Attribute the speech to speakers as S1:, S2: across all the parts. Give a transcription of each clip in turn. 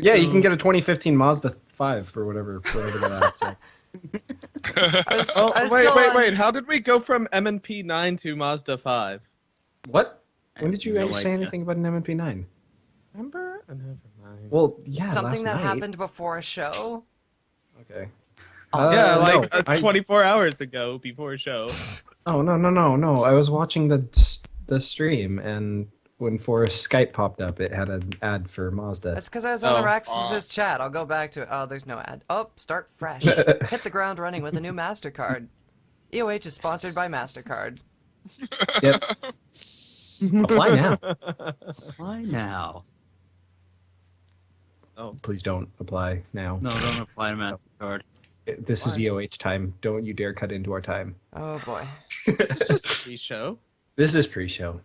S1: Yeah, you can get a 2015 Mazda 5 or whatever that's like.
S2: Wait. How did we go from M&P 9 to Mazda 5?
S1: What? When did you say anything about an M&P 9?
S2: Remember? Never mind.
S1: Well, yeah,
S3: something that
S1: night.
S3: happened before a show?
S1: Okay.
S2: Yeah, like 24 hours ago before a show.
S1: Oh, no. I was watching the stream, and when Forrest's Skype popped up, it had an ad for Mazda.
S3: That's because I was on SaraXSlasher's chat. I'll go back to it. Oh, there's no ad. Oh, start fresh. Hit the ground running with a new MasterCard. EOH is sponsored by MasterCard.
S1: Yep. Apply now.
S4: Apply now.
S2: Oh,
S1: please don't apply now.
S4: No, don't apply to MasterCard.
S1: This is EOH time. Don't you dare cut into our time.
S3: Oh boy.
S2: This is just pre-show.
S1: This is pre-show.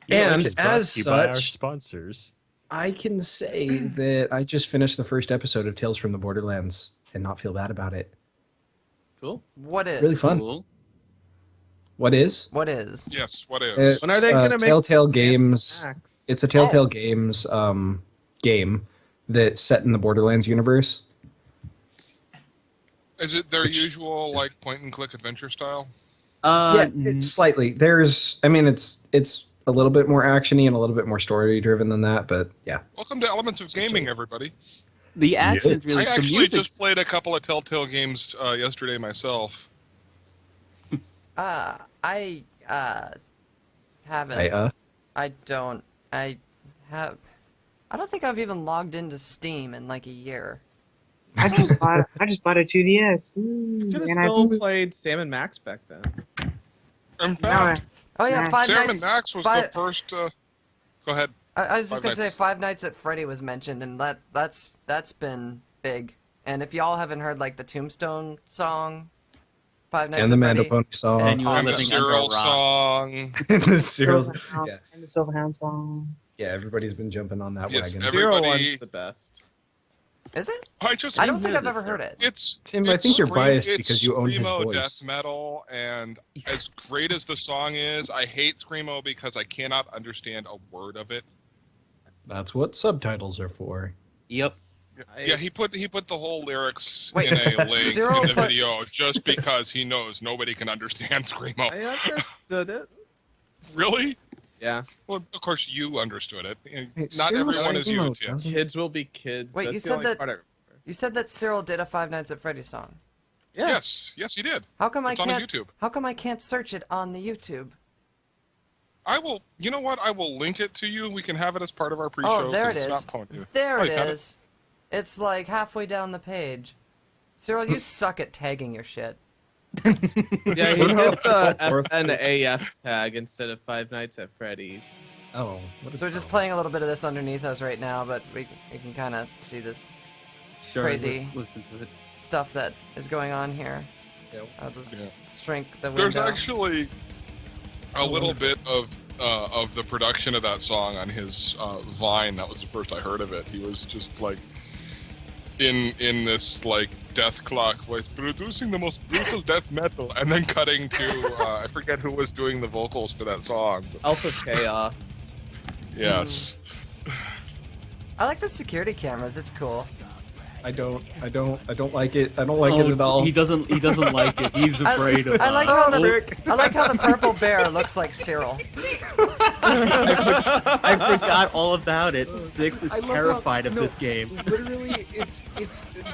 S1: And as such, by our sponsors, I can say that I just finished the first episode of Tales from the Borderlands and not feel bad about it.
S2: Cool.
S3: What is?
S1: Really fun.
S4: Cool.
S3: What is?
S5: Yes, what is?
S2: When are they going to make
S1: Telltale Games? It's a Telltale Games game that's set in the Borderlands universe.
S5: Is it their usual like point-and-click adventure style?
S1: Yeah, it's slightly. It's a little bit more actiony and a little bit more story-driven than that, but yeah.
S5: Welcome to Elements of Gaming, everybody.
S4: The action is really.
S5: I actually just played a couple of Telltale games yesterday myself.
S3: I haven't. I don't think I've even logged into Steam in like a year.
S6: I just bought a 2DS.
S2: Should have still played Sam and Max back then.
S5: In fact, Sam and Max was the first. Go ahead.
S3: I was just gonna say Five Nights at Freddy was mentioned, and that's been big. And if y'all haven't heard like the Tombstone song, Five Nights
S1: and
S3: at Freddy,
S1: the Mandapony song,
S4: and you were
S5: the Cyril song,
S1: and the Cyril,
S6: and the Silverhound song.
S1: Yeah, everybody's been jumping on that wagon.
S2: Cyril one's the best.
S3: Is it?
S5: I
S3: don't think I've ever heard it.
S1: Tim, I think you're biased because you own his voice.
S5: Death metal, and as great as the song is, I hate Screamo because I cannot understand a word of it.
S1: That's what subtitles are for.
S4: Yep.
S5: Yeah, he put the whole lyrics in a link in the video just because he knows nobody can understand Screamo.
S2: I understood it.
S5: Really?
S2: Yeah.
S5: Well, of course you understood it.
S1: Hey,
S5: Not
S1: Cyril
S5: everyone is you,
S1: Screamo
S5: Tim.
S1: doesn't-
S2: Kids will be kids.
S3: Wait,
S2: That's
S3: you said that Cyril did a Five Nights at Freddy song.
S2: Yeah.
S5: Yes, he did.
S3: How come
S5: It's on his YouTube.
S3: How come I can't search it on the YouTube?
S5: I will. You know what? I will link it to you. We can have it as part of our pre-show.
S3: Oh, there it
S5: it's
S3: is.
S5: Not pony.
S3: There
S5: Oh,
S3: it
S5: you got
S3: is. It's like halfway down the page. Cyril, you suck at tagging your shit.
S2: Yeah, he hit the FNAF tag instead of Five Nights at Freddy's.
S1: Oh.
S3: So we're just playing a little bit of this underneath us right now, but we can kind of see this crazy
S4: listen to it.
S3: stuff that is going on here.
S1: Yep.
S3: I'll just shrink the window.
S5: There's actually a little bit of the production of that song on his Vine. That was the first I heard of it. He was just like in this like death clock voice, producing the most brutal death metal, and then cutting to I forget who was doing the vocals for that song. But,
S2: Alpha Chaos.
S5: yes.
S3: I like the security cameras. It's cool.
S1: I don't like it. I don't like it at all.
S4: He doesn't like it. He's afraid of it.
S3: I like how the purple bear looks like Cyril.
S4: I forgot all about it. Six is terrified of this game.
S1: Literally, it's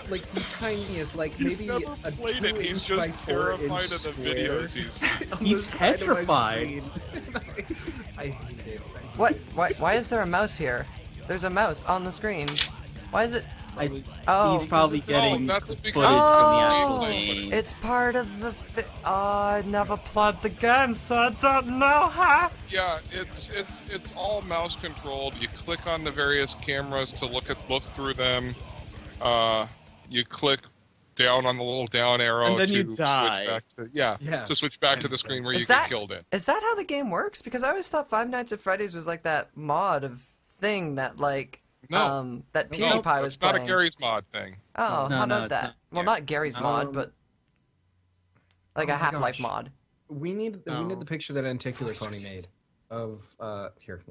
S1: like the tiniest, like
S5: He's
S1: maybe
S5: never
S1: a
S5: played it. He's just terrified of the videos.
S4: He's petrified.
S1: I hate it.
S3: What? Why is there a mouse here? There's a mouse on the screen. Why is it?
S4: He's probably getting
S5: that's
S4: footage
S5: because
S4: from the
S5: it's
S4: actual
S5: gameplay
S4: game.
S3: It's part of the. I never played the game, so I don't know how.
S5: Yeah, it's all mouse controlled. You click on the various cameras to look through them. You click down on the little down arrow
S2: And then
S5: to
S2: you
S5: switch
S2: die.
S5: back to to switch back to the screen where you get killed in.
S3: Is that how the game works? Because I always thought Five Nights at Freddy's was like that mod of thing that like that PewDiePie was
S5: it's not
S3: playing.
S5: a Gary's Mod thing.
S3: Oh,
S4: No,
S3: how
S4: no,
S3: about
S4: it's
S3: that?
S4: not
S3: Well, not Gary's mod, but like
S1: oh
S3: a
S1: my
S3: Half-Life
S1: gosh.
S3: mod.
S1: We need the picture that Anticular Pony made of here.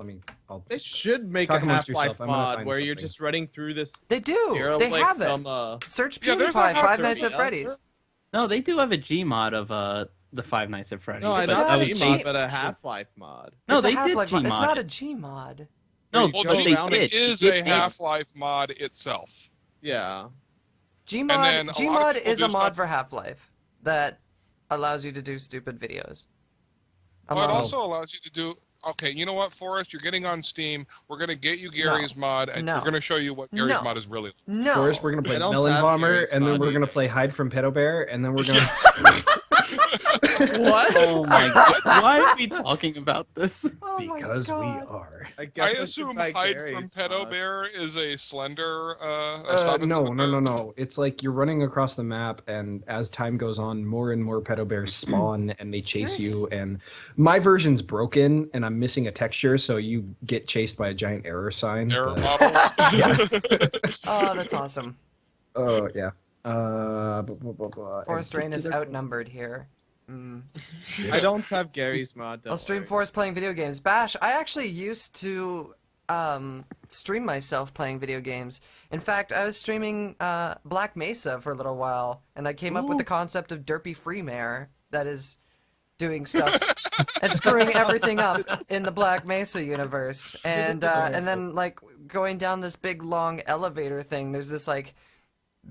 S2: They should make
S1: Talk
S2: a
S1: amongst
S2: Half-Life
S1: yourself. I'm gonna
S2: mod
S1: find
S2: where you're
S1: something.
S2: just running through this.
S3: They do.
S2: Zero,
S3: They
S2: like
S3: have it.
S2: some,
S3: Search
S5: Yeah, there's
S3: PewDiePie
S5: a
S3: Five Nights
S2: Half-Life
S3: at Freddy's.
S4: No, they do have a G mod of the Five Nights at Freddy's.
S2: No,
S3: It's
S2: not
S3: not
S2: a
S3: a
S2: G mod,
S3: G-
S2: but a Half-Life mod.
S4: No,
S3: It's a
S4: they did
S3: Half-Life mod.
S4: G
S3: It's
S4: mod.
S3: not a G mod.
S4: No,
S2: You
S5: Well,
S2: go
S5: G
S2: around
S5: it
S2: it.
S5: is
S4: It
S5: a
S4: did.
S5: Half-Life mod itself.
S2: Yeah.
S5: then a lot of
S3: Gmod
S5: people
S3: is
S5: do
S3: a mod
S5: stuff-
S3: for Half-Life that allows you to do stupid videos.
S5: Well, it also allows you to do. Okay, you know what, Forrest? You're getting on Steam. We're gonna get you Gary's mod, and
S3: No.
S5: we're gonna show you what Gary's
S3: No.
S5: mod is really.
S3: No.
S1: First, we're gonna play
S2: I don't
S1: Melon
S2: have
S1: Bomber,
S2: Gary's
S1: and then
S2: mod
S1: we're gonna
S2: either.
S1: play Hide from Pedo Bear, and then we're gonna.
S2: What?
S4: Oh my god! Why are we talking about this?
S3: Oh my
S1: because we
S3: God.
S1: are.
S5: I
S2: guess should
S5: assume
S2: buy
S5: Hide
S2: Gary's
S5: from Pedo
S2: mod.
S5: Bear is a Slender. Stop and Slender.
S1: No. It's like you're running across the map, and as time goes on, more and more pedo bears spawn, and they chase you. And my version's broken, and I'm missing a texture, so you get chased by a giant error sign.
S5: Error
S1: but-
S5: models.
S3: Oh, that's awesome.
S1: Oh yeah.
S3: Forest Rain is outnumbered here.
S2: I don't have Gary's mod.
S3: I'll stream Forest playing video games. Bash, I actually used to stream myself playing video games. In fact, I was streaming Black Mesa for a little while, and I came up with the concept of Derpy Freemare that is doing stuff and screwing everything up in the Black Mesa universe. And then like going down this big long elevator thing, there's this like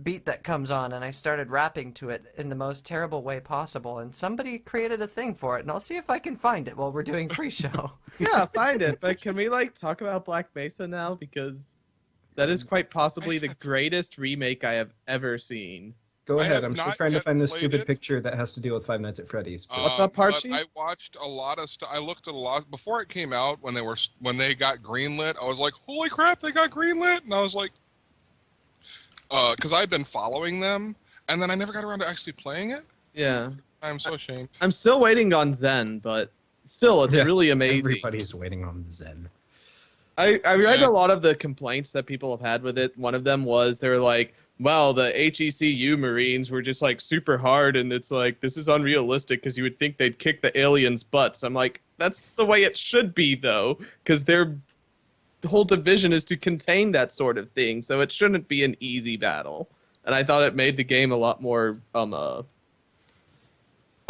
S3: beat that comes on, and I started rapping to it in the most terrible way possible, and somebody created a thing for it, and I'll see if I can find it while we're doing pre-show.
S2: Yeah, find it. But can we like talk about Black Mesa now, because that is quite possibly the greatest remake I have ever seen.
S1: Go
S5: I
S1: ahead.
S5: have
S1: I'm still
S5: not
S1: trying to
S5: yet
S1: find this
S5: played
S1: stupid
S5: it.
S1: picture that has to do with Five Nights at Freddy's. But
S2: What's up, Archie?
S5: I watched a lot of stuff. I looked at a lot before it came out. When they got greenlit, I was like, "Holy crap, they got greenlit!" And I was like, because I'd been following them, and then I never got around to actually playing it.
S2: Yeah.
S5: I'm so ashamed.
S2: I'm still waiting on Zen, but still, it's really amazing.
S1: Everybody's waiting on Zen.
S2: I read a lot of the complaints that people have had with it. One of them was they were like, well, the HECU Marines were just like super hard, and it's like, this is unrealistic because you would think they'd kick the aliens' butts. I'm like, that's the way it should be, though, because their whole division is to contain that sort of thing, so it shouldn't be an easy battle. And I thought it made the game a lot more, I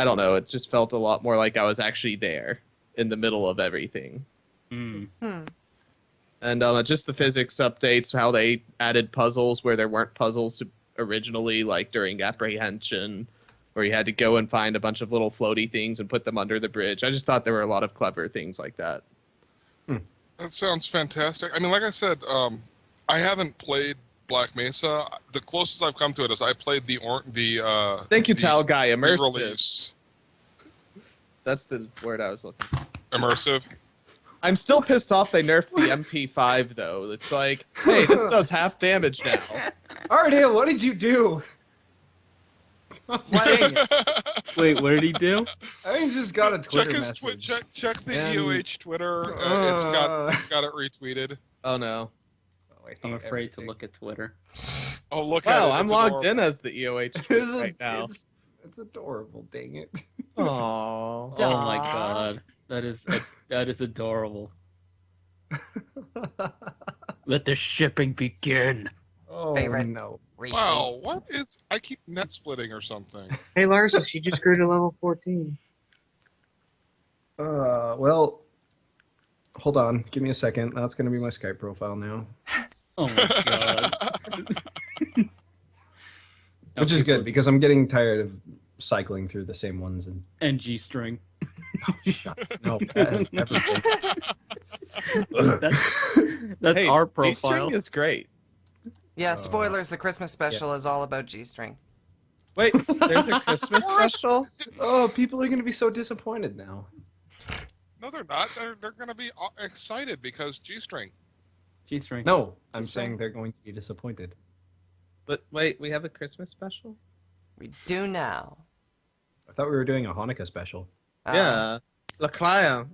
S2: don't know, it just felt a lot more like I was actually there in the middle of everything. And just the physics updates, how they added puzzles where there weren't puzzles originally, like during Apprehension, where you had to go and find a bunch of little floaty things and put them under the bridge. I just thought there were a lot of clever things like that.
S5: That sounds fantastic. I mean, like I said, I haven't played Black Mesa. The closest I've come to it is I played the
S2: Thank you, Tal Guy. Immersive.
S5: release.
S2: That's the word I was looking for.
S5: Immersive.
S2: I'm still pissed off they nerfed the MP5, though. It's like, hey, this does half damage now.
S1: Ardale, what did you do?
S4: Wait, what did he do?
S1: I just got a Twitter
S5: Check his
S1: message.
S5: check the
S1: And-
S5: EOH Twitter. It's got it retweeted.
S2: Oh, no.
S1: Oh, I hate
S4: I'm afraid
S1: everything.
S4: to look at Twitter.
S5: Oh, look at it.
S2: Wow, I'm
S5: It's
S2: logged
S5: adorable.
S2: in as the EOH
S1: It's,
S2: right now.
S1: it's adorable, dang it.
S2: Aww.
S4: Oh my god, that is adorable. Let the shipping begin.
S1: Oh
S3: Favorite.
S1: no.
S5: Wow, what is... I keep net splitting or something.
S6: Hey, Larsa, she just grew to level 14.
S1: Well, hold on. Give me a second. That's going to be my Skype profile now.
S4: Oh my god.
S1: Which is good, because I'm getting tired of cycling through the same ones.
S4: And G-string.
S1: No, that has never been.
S4: That's
S2: Hey,
S4: our
S2: G-string
S4: profile.
S2: is great.
S3: Yeah, spoilers, the Christmas special is all about G-string.
S2: Wait, there's a Christmas special?
S1: Oh, people are going to be so disappointed now.
S5: No, they're not. They're going to be excited because G-string.
S4: G-string.
S1: No, I'm
S3: Just
S1: saying
S3: saying.
S1: they're going to be disappointed.
S2: But wait, we have a Christmas special?
S3: We do now.
S1: I thought we were doing a Hanukkah special.
S2: Yeah. Leclerc.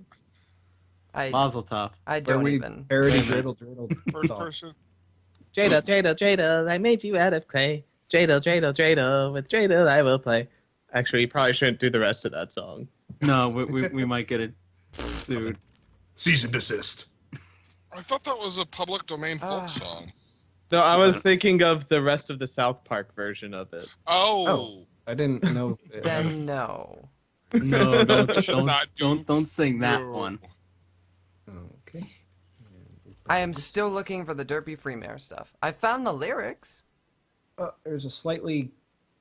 S3: I
S4: Mazel tov.
S3: I
S1: Where
S3: don't
S1: we
S3: even.
S1: parody dreidel
S5: First
S1: song.
S5: person.
S2: Jada, I made you out of clay. Jada, with Jada I will play. Actually, you probably shouldn't do the rest of that song.
S4: No, we might get it sued.
S1: Cease and desist.
S5: I thought that was a public domain folk song.
S2: No, I was thinking of the rest of the South Park version of it.
S5: Oh.
S1: I didn't know.
S3: Then no.
S4: No,
S5: Should not do-
S4: don't sing that
S5: No.
S4: one.
S1: Okay.
S3: I am still looking for the Derpy Freemare stuff. I found the lyrics.
S1: There's a slightly.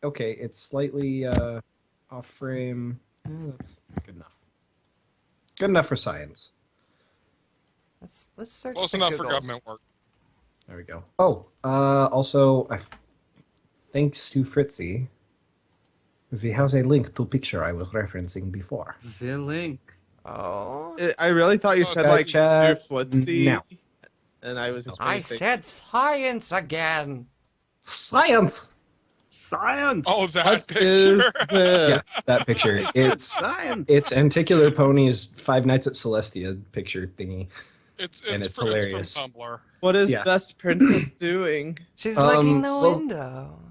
S1: Okay, it's slightly off frame. That's good enough. Good enough for science.
S3: Let's search
S5: Close
S3: the
S5: enough for
S3: Googles.
S5: government work.
S1: There we go. Oh, also, thanks to Fritzy, he has a link to picture I was referencing before.
S4: The link.
S3: Oh.
S2: I really thought you
S5: Oh,
S2: said
S5: Skype
S2: like
S1: chat
S2: Flitzy.
S1: now.
S2: And I was
S3: I
S2: expecting-
S3: said science again.
S1: Science.
S4: Science.
S5: Oh, that
S2: What
S5: picture.
S2: is this?
S1: Yes, that picture. It's
S4: Science.
S1: Anticular Pony's Five Nights at Celestia picture thingy.
S5: It's
S1: And it's
S5: from
S1: hilarious.
S5: Tumblr.
S2: What is
S1: Yeah.
S2: Best Princess doing?
S3: She's licking the
S1: well-
S3: window.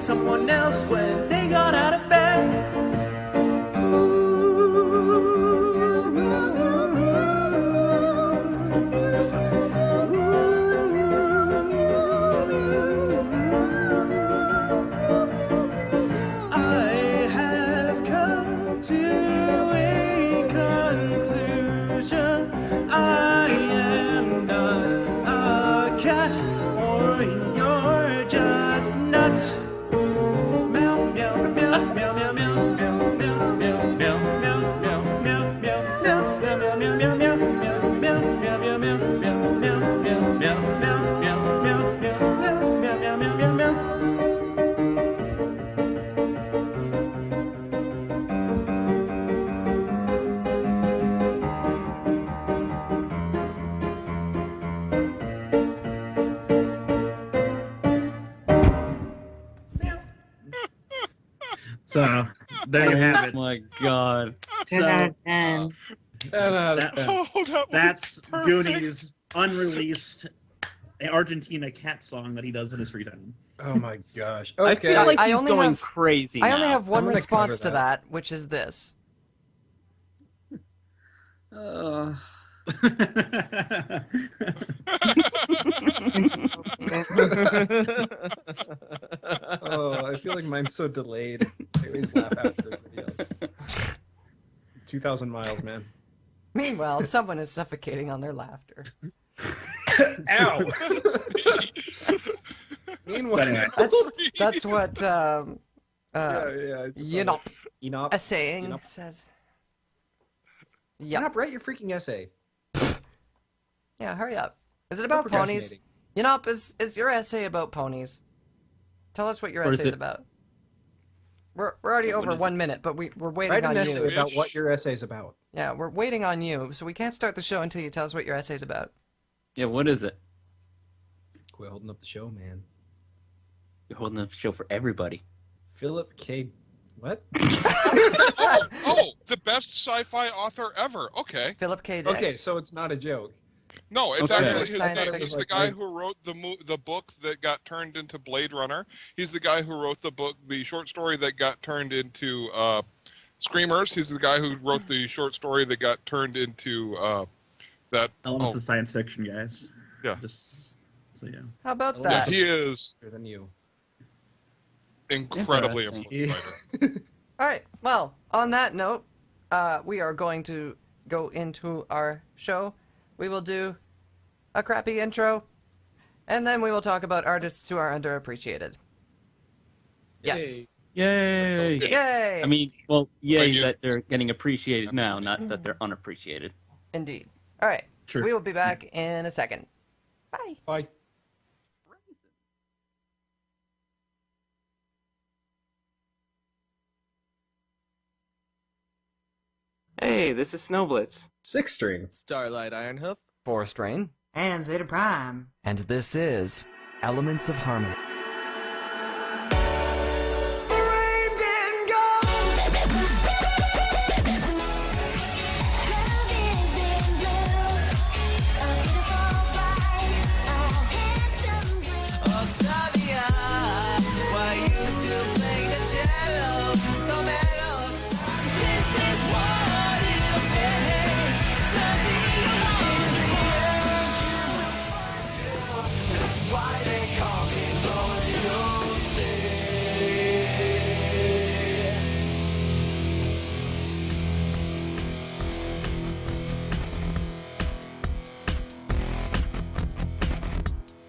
S7: someone else when they got out of bed.
S8: So there you have it.
S4: Oh my god.
S6: 10 out of 10.
S8: That's Goonies' unreleased Argentina cat song that he does in his free time.
S1: Oh my gosh.
S4: I
S1: Okay.
S4: feel like
S3: I
S4: he's
S3: only
S4: going
S3: have-
S4: crazy
S3: I only
S4: now.
S3: have one
S1: I'm gonna
S3: response
S1: cover
S3: to that, which is this.
S1: Oh, I feel like mine's so delayed. I always laugh after everybody else. 2,000 miles, man.
S3: Meanwhile, someone is suffocating on their laughter.
S1: Ow! Meanwhile,
S3: That's what
S1: it's just
S3: Yenop
S1: Enop.
S3: a saying
S1: Yenop.
S3: says.
S1: Enop, write your freaking essay.
S3: Yeah, hurry up. Is it about ponies? Yenop, is your essay about ponies? Tell us what your
S4: Or is
S3: essay is
S4: it-
S3: about. We're already over 1 minute, but we're waiting
S1: Write
S3: on
S1: an essay
S3: you.
S1: about what your essay's about.
S3: Yeah, we're waiting on you, so we can't start the show until you tell us what your essay's about.
S4: Yeah, what is it?
S1: Quit holding up the show, man.
S4: You're holding a show for everybody.
S1: Philip K. What?
S5: Oh, the best sci-fi author ever. Okay.
S3: Philip K. Dick.
S1: Okay, so it's not a joke.
S5: No, it's
S4: Okay.
S5: actually his
S3: Science
S5: name.
S3: fiction.
S5: He's the guy who wrote the book that got turned into Blade Runner. He's the guy who wrote the short story that got turned into Screamers. He's the guy who wrote the short story that got turned into that.
S8: Elements of science fiction, guys.
S5: Yeah.
S8: Just so yeah.
S3: How about
S1: Yeah,
S5: Yeah,
S3: that?
S5: he is
S1: Better than you.
S5: incredibly
S4: Interesting.
S5: important writer.
S3: All right. Well, on that note, we are going to go into our show. We will do a crappy intro, and then we will talk about artists who are underappreciated. Yes.
S4: Yay!
S3: Yay!
S4: I mean, well, yay
S5: you-
S4: that they're getting appreciated now, not that they're unappreciated.
S3: Indeed. All right.
S8: Sure.
S3: We will be back in a second. Bye.
S1: Bye.
S9: Hey, this is Snowblitz.
S1: 6 string.
S2: Starlight Ironhoof.
S3: Forest Rain.
S6: And Zeta Prime.
S3: And this is Elements of Harmony.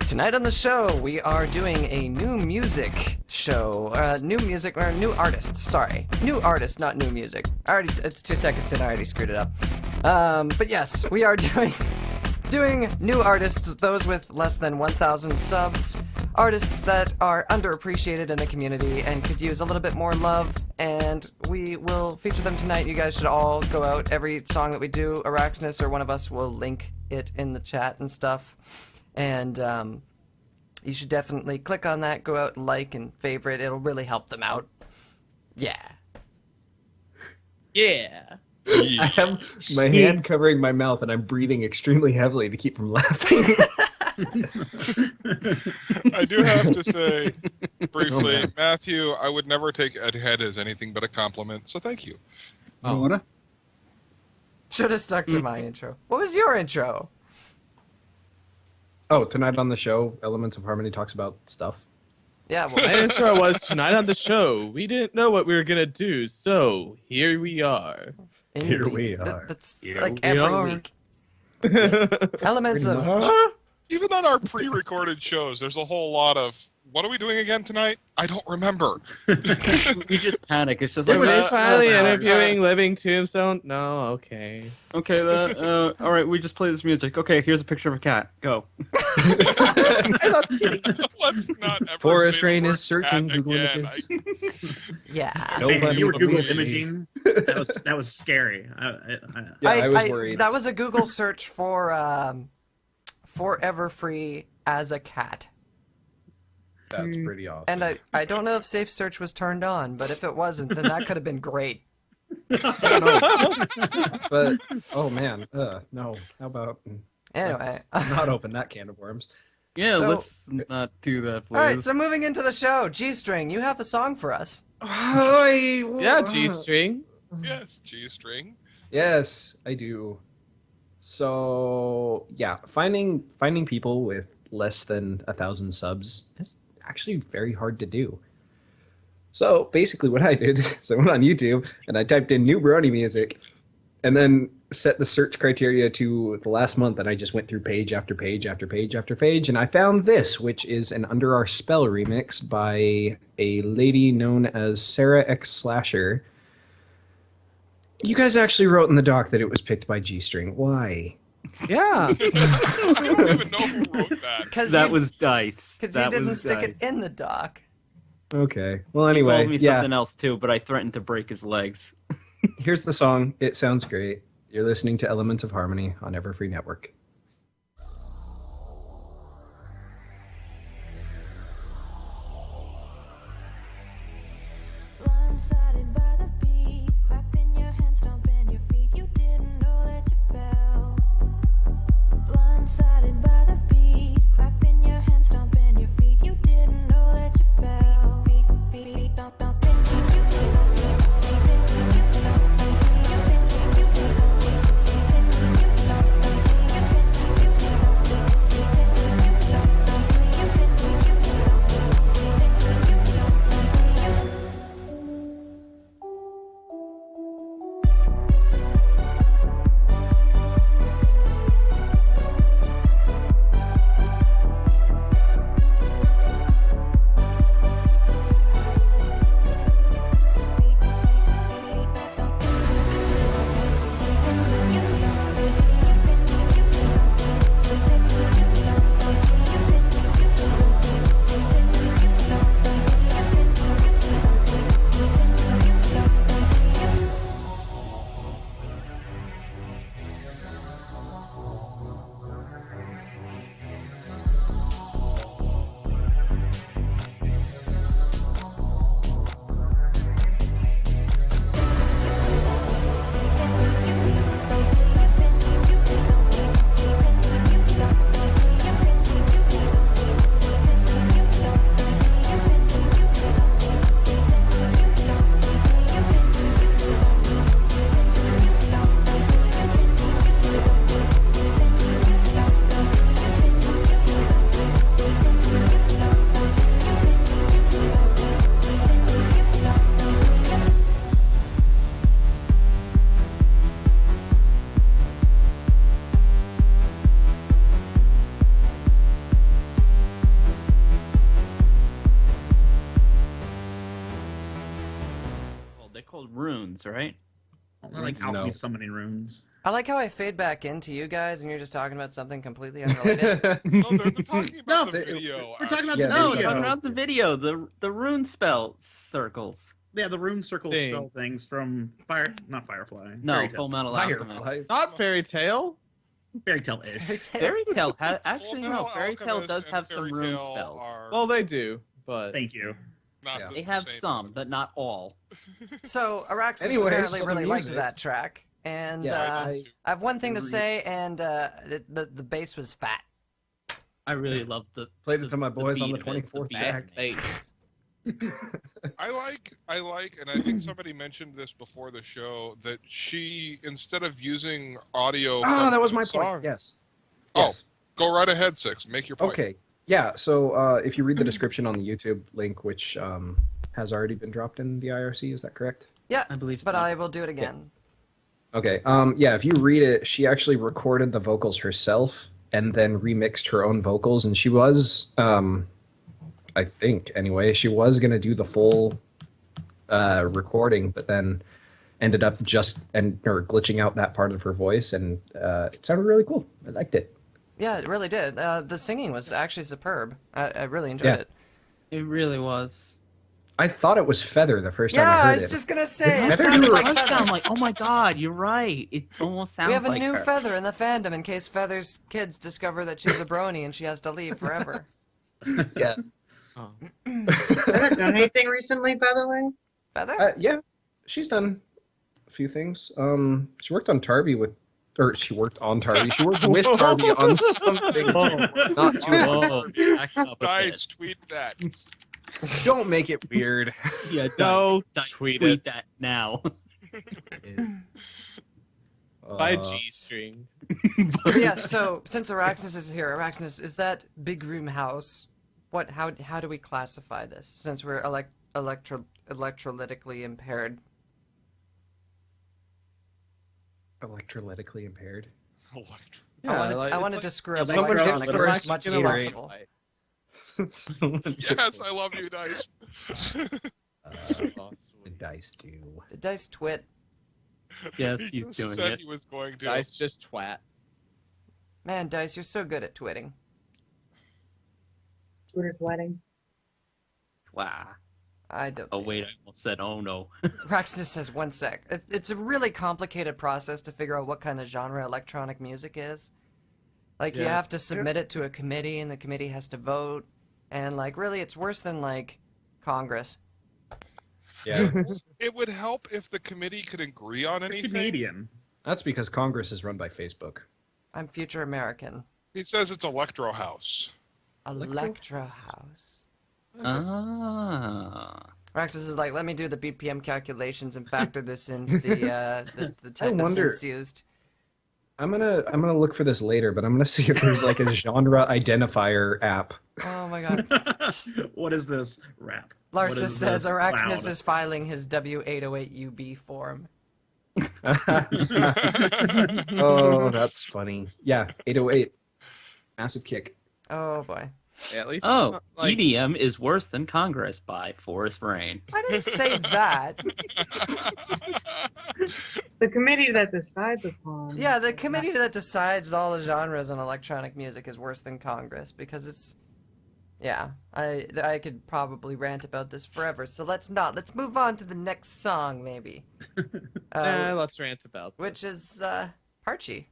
S3: Tonight on the show, we are doing a new music show. New artists, sorry. New artist, not new music. It's 2 seconds and I already screwed it up. But yes, we are doing new artists, those with less than 1,000 subs, artists that are underappreciated in the community and could use a little bit more love, and we will feature them tonight. You guys should all go out. Every song that we do, SaraXSlasher or one of us will link it in the chat and stuff. And you should definitely click on that, go out and like and favorite. It'll really help them out. Yeah.
S2: Yeah.
S1: I have my hand covering my mouth and I'm breathing extremely heavily to keep from laughing.
S5: I do have to say, briefly, Matthew, I would never take Ed Head as anything but a compliment, so thank you.
S10: What?
S3: Should have stuck to my intro. What was your intro?
S1: Oh, tonight on the show, Elements of Harmony talks about stuff.
S3: Yeah,
S2: My
S3: well,
S2: intro was tonight on the show. We didn't know what we were gonna do, so here we are.
S1: Here we
S3: indeed.
S1: are.
S3: That's
S2: Here
S3: like
S2: we
S3: every
S2: are.
S3: week. Elements of
S5: Even on our pre-recorded shows, there's a whole lot of, what are we doing again tonight? I don't remember.
S4: We just panic. It's just
S2: Were
S4: like,
S2: they finally interviewing Living Tombstone? No, okay.
S4: okay, all right, we just play this music. Okay, here's a picture of a cat. Go.
S5: Let's not ever
S1: Forest
S5: say the
S1: Rain
S5: word
S1: is searching
S5: cat
S1: Google
S5: again.
S1: Images.
S3: yeah.
S1: Nobody
S8: you were Google
S1: believes me.
S8: imaging. That was scary.
S1: Yeah, I was worried.
S3: That was a Google search for Everfree as a cat.
S1: That's pretty awesome.
S3: And I don't know if Safe Search was turned on, but if it wasn't, then that could have been great.
S1: I don't know. But, oh man, no. How about...
S3: Anyway.
S1: let's not open that can of worms.
S4: Yeah,
S3: So-
S4: let's not do that, please.
S3: Alright, so moving into the show, G-String, you have a song for us.
S2: Yeah, G-string.
S5: Yes, G-string.
S1: Yes, I do. So, yeah, finding people with less than 1,000 subs is actually very hard to do. So basically what I did is I went on YouTube and I typed in new Brony music and then set the search criteria to the last month, and I just went through page after page after page after page, and I found this, which is an Under Our Spell remix by a lady known as SaraXSlasher. You guys actually wrote in the doc that it was picked by G-String. Why?
S2: Yeah.
S5: I don't even know who wrote that.
S4: That was Dice.
S3: Because you
S4: That
S3: didn't
S4: was
S3: stick
S4: Dice.
S3: it in the doc.
S1: Okay. Well,
S4: He
S1: anyway,
S4: called me
S1: yeah.
S4: something else too, but I threatened to break his legs.
S1: Here's the song. It sounds great. You're listening to Elements of Harmony on Everfree Network.
S11: Blindsided by the beat, clapping your hands, stomping your feet. You didn't know that you fell. Blindsided by the beat, clapping your hands, stomping your feet. You didn't know that you fell. Beat, beat, beat, stomp, stomping.
S4: They're called runes, right?
S8: I like
S1: No.
S8: alchemy summoning runes.
S3: I like how I fade back into you guys and you're just talking about something completely unrelated.
S5: No, they're talking about
S8: No,
S5: the
S8: they-
S5: video.
S8: we're talking about
S1: Yeah,
S8: the
S4: No,
S8: video.
S4: talking about the video, the rune spell circles.
S8: Yeah, the rune circle
S2: Thing.
S8: spell things from not Firefly.
S4: No,
S8: Fairy Tail.
S4: Full Metal
S1: Firefly.
S4: Alchemist.
S2: Not Fairy Tale.
S8: Fairy Tail-ish.
S4: Fairy Tail actually no.
S5: Fullmetal
S4: Fairy Tail
S5: Alchemist
S4: does
S5: and
S4: have some
S5: Fairy
S4: rune
S5: Tail
S4: spells.
S5: are
S2: Well, they do, but
S8: Thank you.
S5: not
S1: Yeah.
S5: the
S4: They have
S5: same.
S4: some, but not all.
S3: So, Araxis
S1: Anyways,
S3: apparently
S1: so the
S3: really liked
S1: music.
S3: that track. And
S1: Yeah,
S3: I have one thing to
S1: agree.
S3: say, and the bass was fat.
S4: I really love the
S1: Played it to my boys on the
S4: beat of it,
S1: 24th
S4: beat
S1: track.
S4: of it.
S2: Bass.
S5: I like, and I think somebody mentioned this before the show, that she, instead of using audio.
S1: Oh,
S5: from
S1: that was my
S5: song-
S1: point. Yes.
S5: Oh,
S1: Yes.
S5: go right ahead, Six. Make your point.
S1: Okay. Yeah. So if you read the description on the YouTube link, which has already been dropped in the IRC, is that correct?
S3: Yeah,
S4: I believe
S3: but
S4: so.
S3: I will do it again.
S1: Okay. Yeah. If you read it, she actually recorded the vocals herself and then remixed her own vocals, and she was, I think anyway, she was gonna do the full recording, but then ended up or glitching out that part of her voice, and it sounded really cool. I liked it.
S3: Yeah, it really did. The singing was actually superb. I really enjoyed it.
S4: It really was.
S1: I thought it was Feather the first time I
S3: Yeah,
S1: heard
S3: I
S1: it.
S3: was just gonna say, it
S1: Feather
S3: sounded
S1: do
S3: like
S4: It does
S3: Feather.
S4: sound like, oh my god, you're right. It almost sounds
S3: We have a
S4: like
S3: new
S4: her.
S3: Feather in the fandom in case Feather's kids discover that she's a brony and she has to leave forever.
S1: Yeah.
S6: Feather done anything recently, by the way?
S3: Feather?
S1: Yeah, she's done a few things. She worked on Tarby with, or she worked on Tarby. She worked with Tarby on something not too long.
S4: Whoa, back up a
S5: Dice, tweet that.
S1: Don't make it weird.
S4: bit. Yeah,
S2: No,
S4: Dice,
S2: tweet
S4: tweet
S2: it.
S4: that now.
S2: By
S1: Uh,
S2: G-string.
S3: Yeah, so since Araxis is here, Araxis, is that big room house? How do we classify this? Since we're electrolytically impaired.
S1: Electrolytically impaired.
S3: I wanted to screw up
S1: someone hit
S3: electronic
S1: for
S3: as
S1: us
S3: much as
S1: Gatorade.
S3: possible.
S5: Yes, I love you, Dice.
S2: Oh, sweet.
S1: The dice do.
S3: Did Dice twit?
S4: Yes,
S5: He
S4: he's
S5: just
S4: doing
S5: said
S4: it.
S5: he was going to.
S2: Dice just twat.
S3: Man, Dice, you're so good at twitting.
S6: Twitter's wedding.
S4: Wow.
S3: I don't.
S4: Oh
S3: think-
S4: wait, I almost said oh no.
S3: Raxus says 1 sec. It's a really complicated process to figure out what kind of genre electronic music is. Like, you
S1: Yeah.
S3: have to submit it to a committee, and the committee has to vote. And, like, really, it's worse than, like, Congress.
S1: Yeah.
S5: It would help if the committee could agree on
S8: You're
S5: anything.
S8: Canadian.
S1: That's because Congress is run by Facebook.
S3: I'm future American.
S5: He says it's Electro House.
S3: Electro House.
S4: Ah.
S3: Raxus is like, let me do the BPM calculations and factor this into the type of
S1: wonder-
S3: synths used.
S1: I'm gonna look for this later, but I'm gonna see if there's like a genre identifier app.
S3: Oh my god.
S8: What is this rap?
S3: Larsa
S8: What is
S3: says
S8: this
S3: Araxnus
S8: cloud?
S3: is filing his W808UB form.
S1: Oh, that's funny. Yeah, 808. Massive kick.
S3: Oh boy.
S2: Yeah, at least
S4: Oh,
S2: it's not, like,
S4: EDM is worse than Congress by Forest Rain.
S3: I didn't say that.
S6: The committee that decides upon.
S3: Yeah, the committee that decides all the genres in electronic music is worse than Congress because it's. Yeah, I could probably rant about this forever. So let's not. Let's move on to the next song, maybe.
S2: let's rant about this.
S3: Which is Parchy.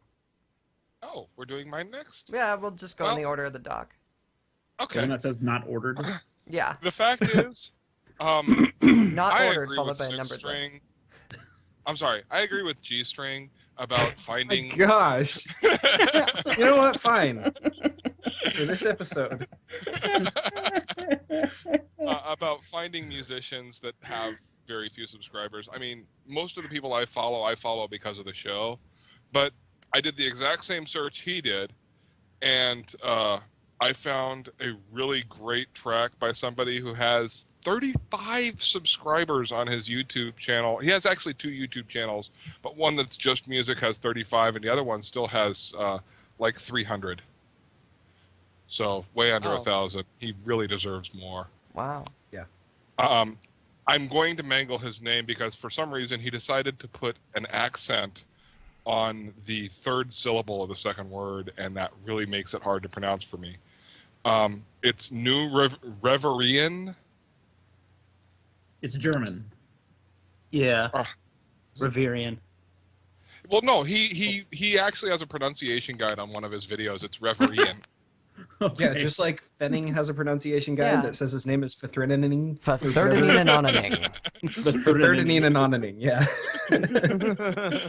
S5: Oh, we're doing mine next?
S3: Yeah, we'll just go in the order of the doc.
S8: The
S5: Okay.
S8: one that says not ordered.
S3: Yeah,
S5: The fact is,
S3: not
S5: I
S3: ordered
S5: agree
S3: followed
S5: with
S3: by a
S5: Six
S3: numbered list.
S5: String. I'm sorry. I agree with G String about
S1: My
S5: finding.
S1: gosh. You know what? Fine. For this episode.
S5: About finding musicians that have very few subscribers. I mean, most of the people I follow because of the show. But I did the exact same search he did, and I found a really great track by somebody who has 35 subscribers on his YouTube channel. He has actually 2 YouTube channels, but one that's just music has 35, and the other one still has like 300. So way under 1,000. He really deserves more.
S3: Wow.
S5: I'm going to mangle his name because for some reason he decided to put an accent on the 3rd syllable of the second word, and that really makes it hard to pronounce for me. It's New Reverian.
S8: It's German.
S4: Yeah.
S5: Uh,
S4: Reverian.
S5: Well, no, he actually has a pronunciation guide on one of his videos. It's Reverian.
S8: Okay.
S1: Yeah, just like Fenning has a pronunciation guide
S3: Yeah.
S1: that says his name is Fathrinening.
S3: Fathirdaning and onaning.
S1: Fathrinening and onaning, yeah.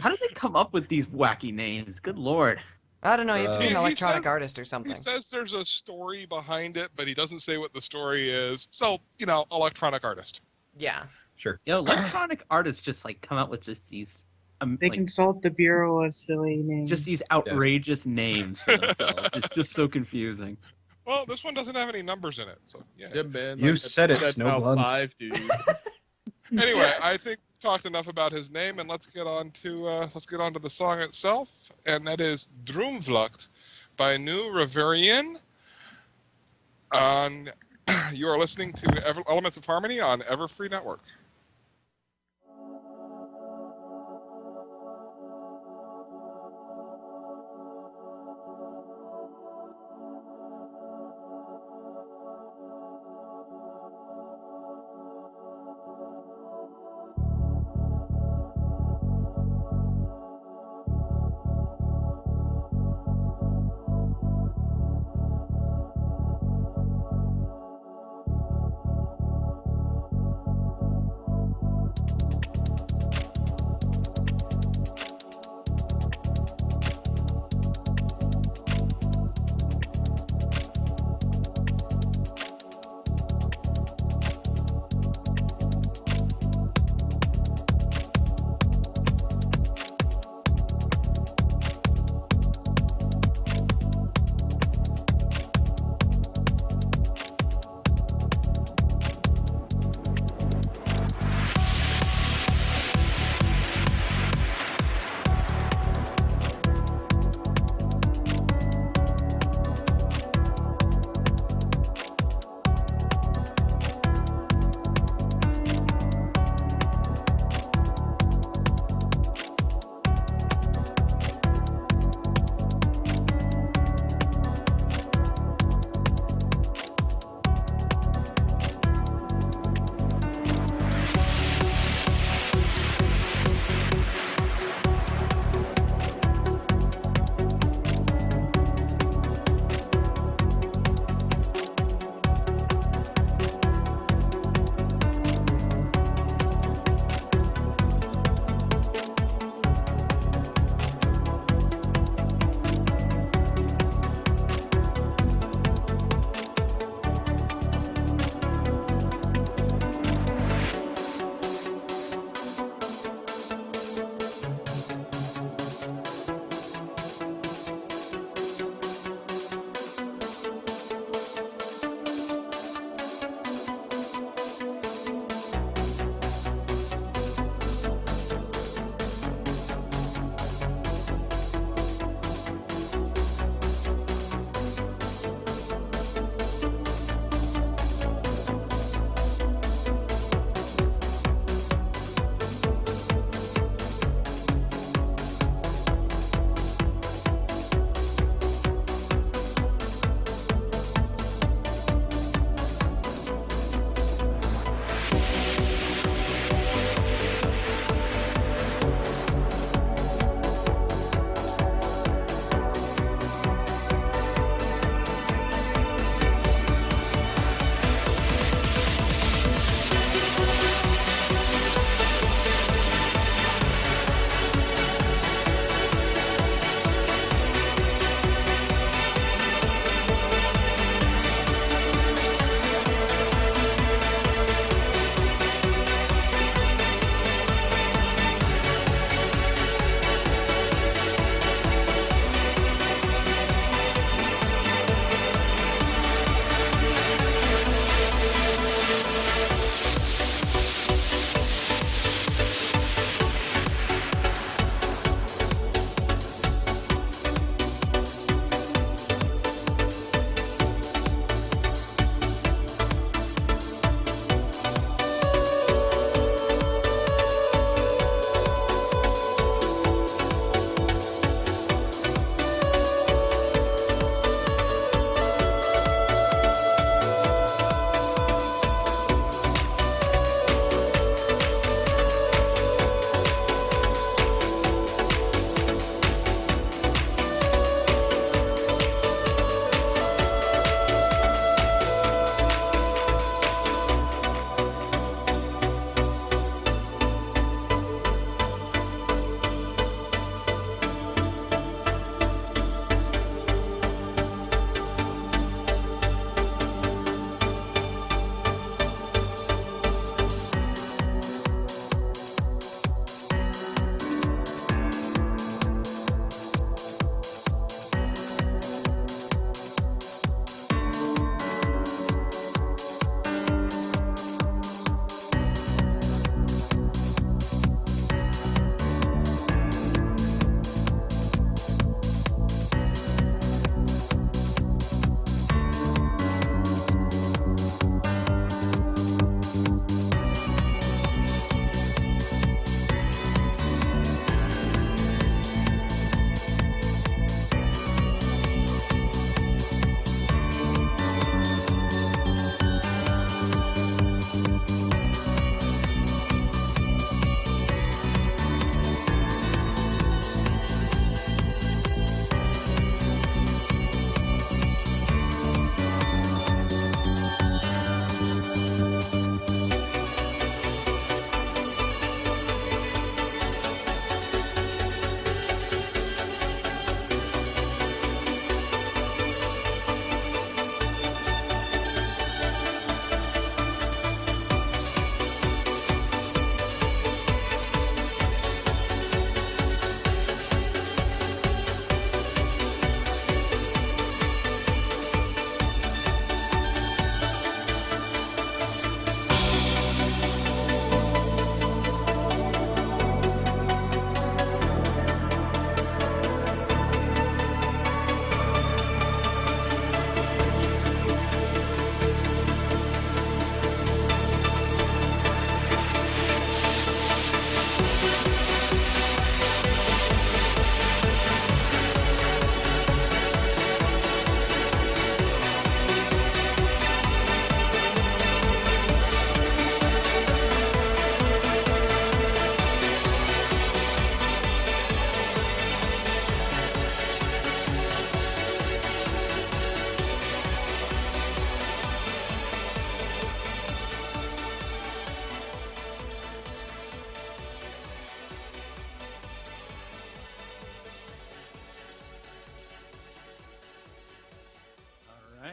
S4: How did they come up with these wacky names? Good lord.
S3: I don't know. You have to be an
S5: He
S3: electronic
S5: says-
S3: artist or something.
S5: He says there's a story behind it, but he doesn't say what the story is. So, electronic artist.
S3: Yeah.
S1: Sure.
S4: Electronic artists just like come out with just these
S6: They
S4: like,
S6: consult the Bureau of Silly Names.
S4: just these outrageous names for themselves. It's just so confusing.
S5: Well, this one doesn't have any numbers in it, so yeah.
S2: Yeah, man.
S1: You said it,
S2: that's how
S1: Snowblunts.
S2: 5, dude.
S5: Anyway, I think we've talked enough about his name, and let's get on to the song itself, and that is Droomvlucht by New Reverian. You are listening to Elements of Harmony on Everfree Network.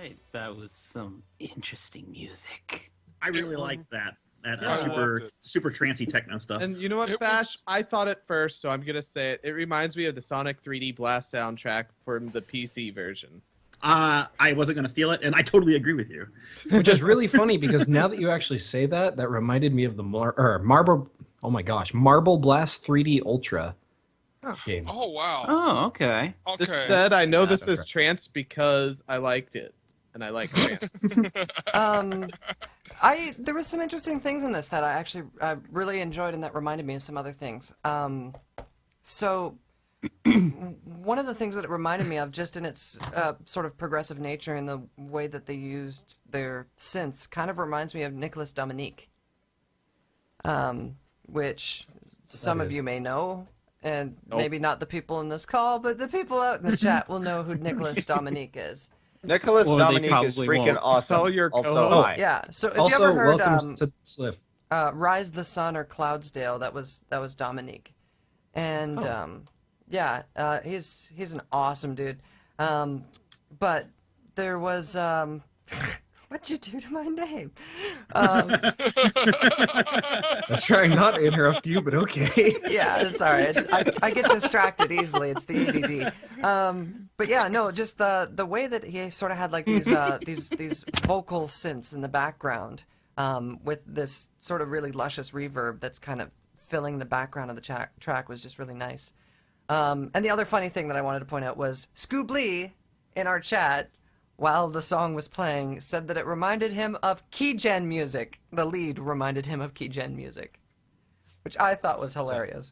S4: right, that was some interesting music.
S8: I really liked that. That
S5: Yeah, I loved it.
S8: super trancy techno stuff.
S2: And you know what,
S5: It
S2: Fast?
S5: was-
S2: I thought it first, so I'm gonna say it. It reminds me of the Sonic 3D Blast soundtrack from the PC version.
S8: I wasn't going to steal it, and I totally agree with you.
S1: Which is really funny because now that you actually say that, that reminded me of the Marble. Oh my gosh, Marble Blast 3D Ultra game.
S5: Oh wow.
S4: Oh, okay.
S5: Okay.
S2: This said, I know
S1: Yeah,
S2: this
S1: that's
S2: is trance because I liked it, and I like trance.
S3: There was some interesting things in this that I actually really enjoyed, and that reminded me of some other things. So one of the things that it reminded me of, just in its sort of progressive nature and the way that they used their synths, kind of reminds me of Nicholas Dominique, which some of you may know, and maybe not the people in this call, but the people out in the chat will know who Nicholas Dominique is.
S10: Nicholas
S4: Or they
S10: Dominique is
S4: probably
S10: freaking
S4: won't.
S10: awesome.
S2: Tell your
S10: Also,
S2: co-host.
S10: hi.
S3: Yeah, so if
S1: Also,
S3: you ever heard
S1: welcome to Sliff.
S3: Rise the Sun or Cloudsdale, that was Dominique, and yeah, he's an awesome dude. But there was what'd you do to my name?
S1: I'm trying not to interrupt you, but okay.
S3: Yeah, sorry, I get distracted easily. It's the ADD. But yeah, no, just the way that he sort of had like these vocal synths in the background, with this sort of really luscious reverb that's kind of filling the background of the track was just really nice. And the other funny thing that I wanted to point out was Scooblee in our chat, while the song was playing, said that it reminded him of Keygen music. The lead reminded him of Keygen music, which I thought was hilarious.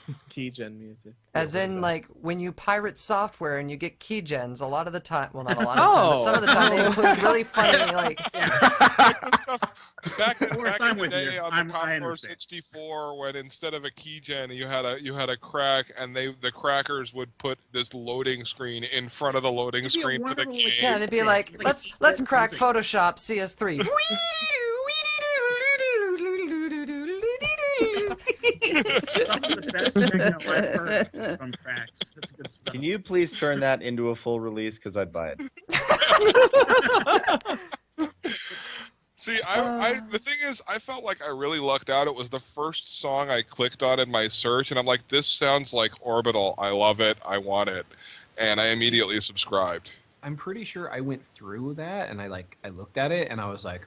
S2: It's Keygen music.
S3: As in, like, when you pirate software and you get keygens, a lot of the time, well, not a lot of the time, but some of the time they include really funny, like...
S5: Like the stuff back in
S8: I'm
S5: the
S8: with
S5: day
S8: you.
S5: on
S8: I
S5: the Commodore
S8: understand.
S5: 64, when instead of a keygen you had a crack, and the crackers would put this loading screen in front of the loading
S8: It'd be a
S5: screen for the
S8: wonderful,
S5: game.
S8: like,
S3: Yeah, they'd be like, let's crack
S8: music.
S3: Photoshop CS3.
S8: Some of the best techno I've heard from tracks. That's good stuff.
S10: Can you please turn that into a full release? Because I'd buy it.
S5: See, the thing is, I felt like I really lucked out. It was the first song I clicked on in my search, and I'm like, this sounds like Orbital. I love it. I want it. And I immediately subscribed.
S1: I'm pretty sure I went through that and I looked at it and I was like,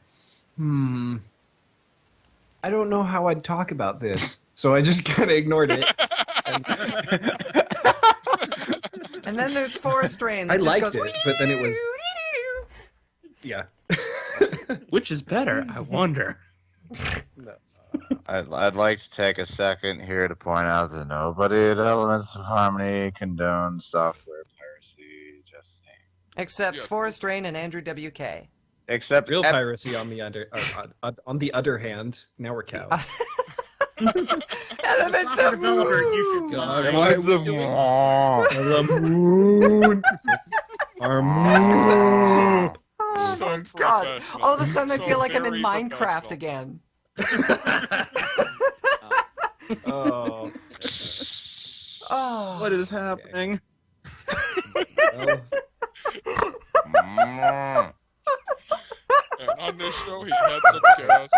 S1: I don't know how I'd talk about this. So I just kind of ignored it.
S3: And then there's Forest Rain.
S1: I
S3: That just
S1: liked
S3: goes,
S1: it, but then it was... Yeah.
S4: Which is better, I wonder.
S10: I'd like to take a second here to point out that nobody at Elements of Harmony condones software piracy. Just saying.
S3: Except
S5: Yeah.
S3: Forest Rain and Andrew WK.
S10: Except
S1: Real piracy on the other hand. Now we're cows.
S3: Elements
S8: Software
S3: of
S8: developer, you should
S3: Moon.
S1: God,
S10: Elements of
S1: the moon. Our moon.
S3: Oh
S5: So
S3: my god.
S5: professional.
S3: All of a sudden I
S5: So
S3: feel like I'm in
S5: very
S3: Minecraft
S5: professional.
S3: again.
S1: Oh.
S3: Oh.
S4: What is happening?
S1: Well,
S5: And on this show, he had some chaos.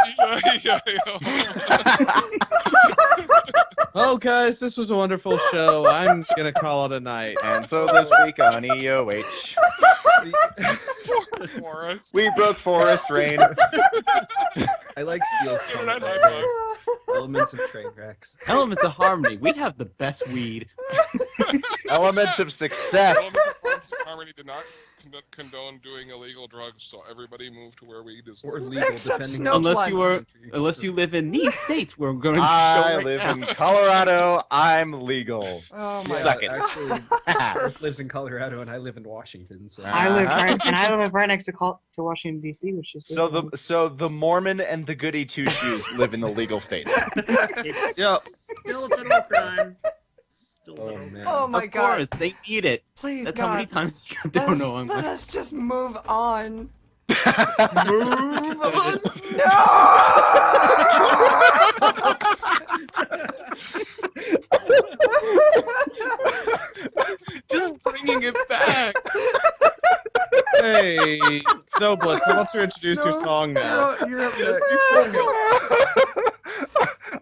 S2: Oh, guys, this was a wonderful show. I'm gonna call it a night.
S10: And so this week on EOH,
S5: Poor Forrest.
S10: we broke Forest Rain.
S1: I like Steel's comment.
S5: Internet high
S1: Elements of train wrecks.
S4: Elements of Harmony, we have the best weed.
S10: Elements of Success.
S5: Elements of Harmony did not condone doing illegal drugs, so everybody moved to where weed is
S1: Or
S5: legal.
S1: legal,
S3: Except
S1: depending
S3: snow
S1: on
S4: Unless you live in these states where we're going to
S10: I
S4: show right
S10: live
S4: now.
S10: in Colorado. I'm legal.
S3: Oh my
S10: Suck
S3: god.
S10: it.
S1: Actually, Earth lives in Colorado and I live in Washington. So
S6: I live right next to Washington D.C., which is
S10: So the Mormon and the goody two shoes live in the legal state.
S8: It's
S2: Yep.
S8: still a federal crime. Still a
S1: Oh
S8: federal
S1: man.
S3: Oh my
S4: Of
S3: god.
S4: course, they need it.
S3: Please,
S4: That's
S3: God.
S4: how many times they don't know I'm
S3: Let us just move on.
S4: Move on. Just bringing it back.
S2: Hey, Snowblitz, how about you introduce your song now?
S1: You're up next.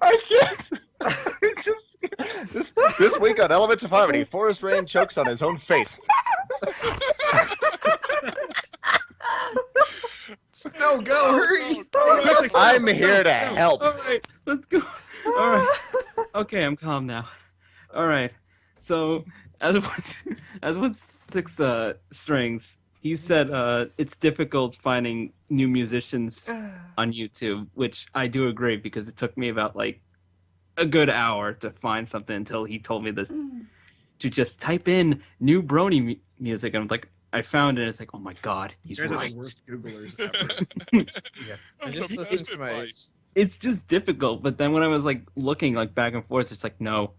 S10: I can't. This week on Elements of Harmony, Forest Rain chokes on his own face.
S1: No, go, hurry!
S10: I'm here to help.
S4: All right, let's go. All right. Okay, I'm calm now. All right. So, as with six strings, he said it's difficult finding new musicians on YouTube, which I do agree because it took me about like a good hour to find something until he told me this to just type in new Brony music, and I'm like, I found it. And it's like, oh my god, he's
S8: You guys are
S4: right.
S8: the worst Googlers ever.
S2: I just listened to my.
S4: It's just difficult. But then when I was like looking like back and forth, it's like no,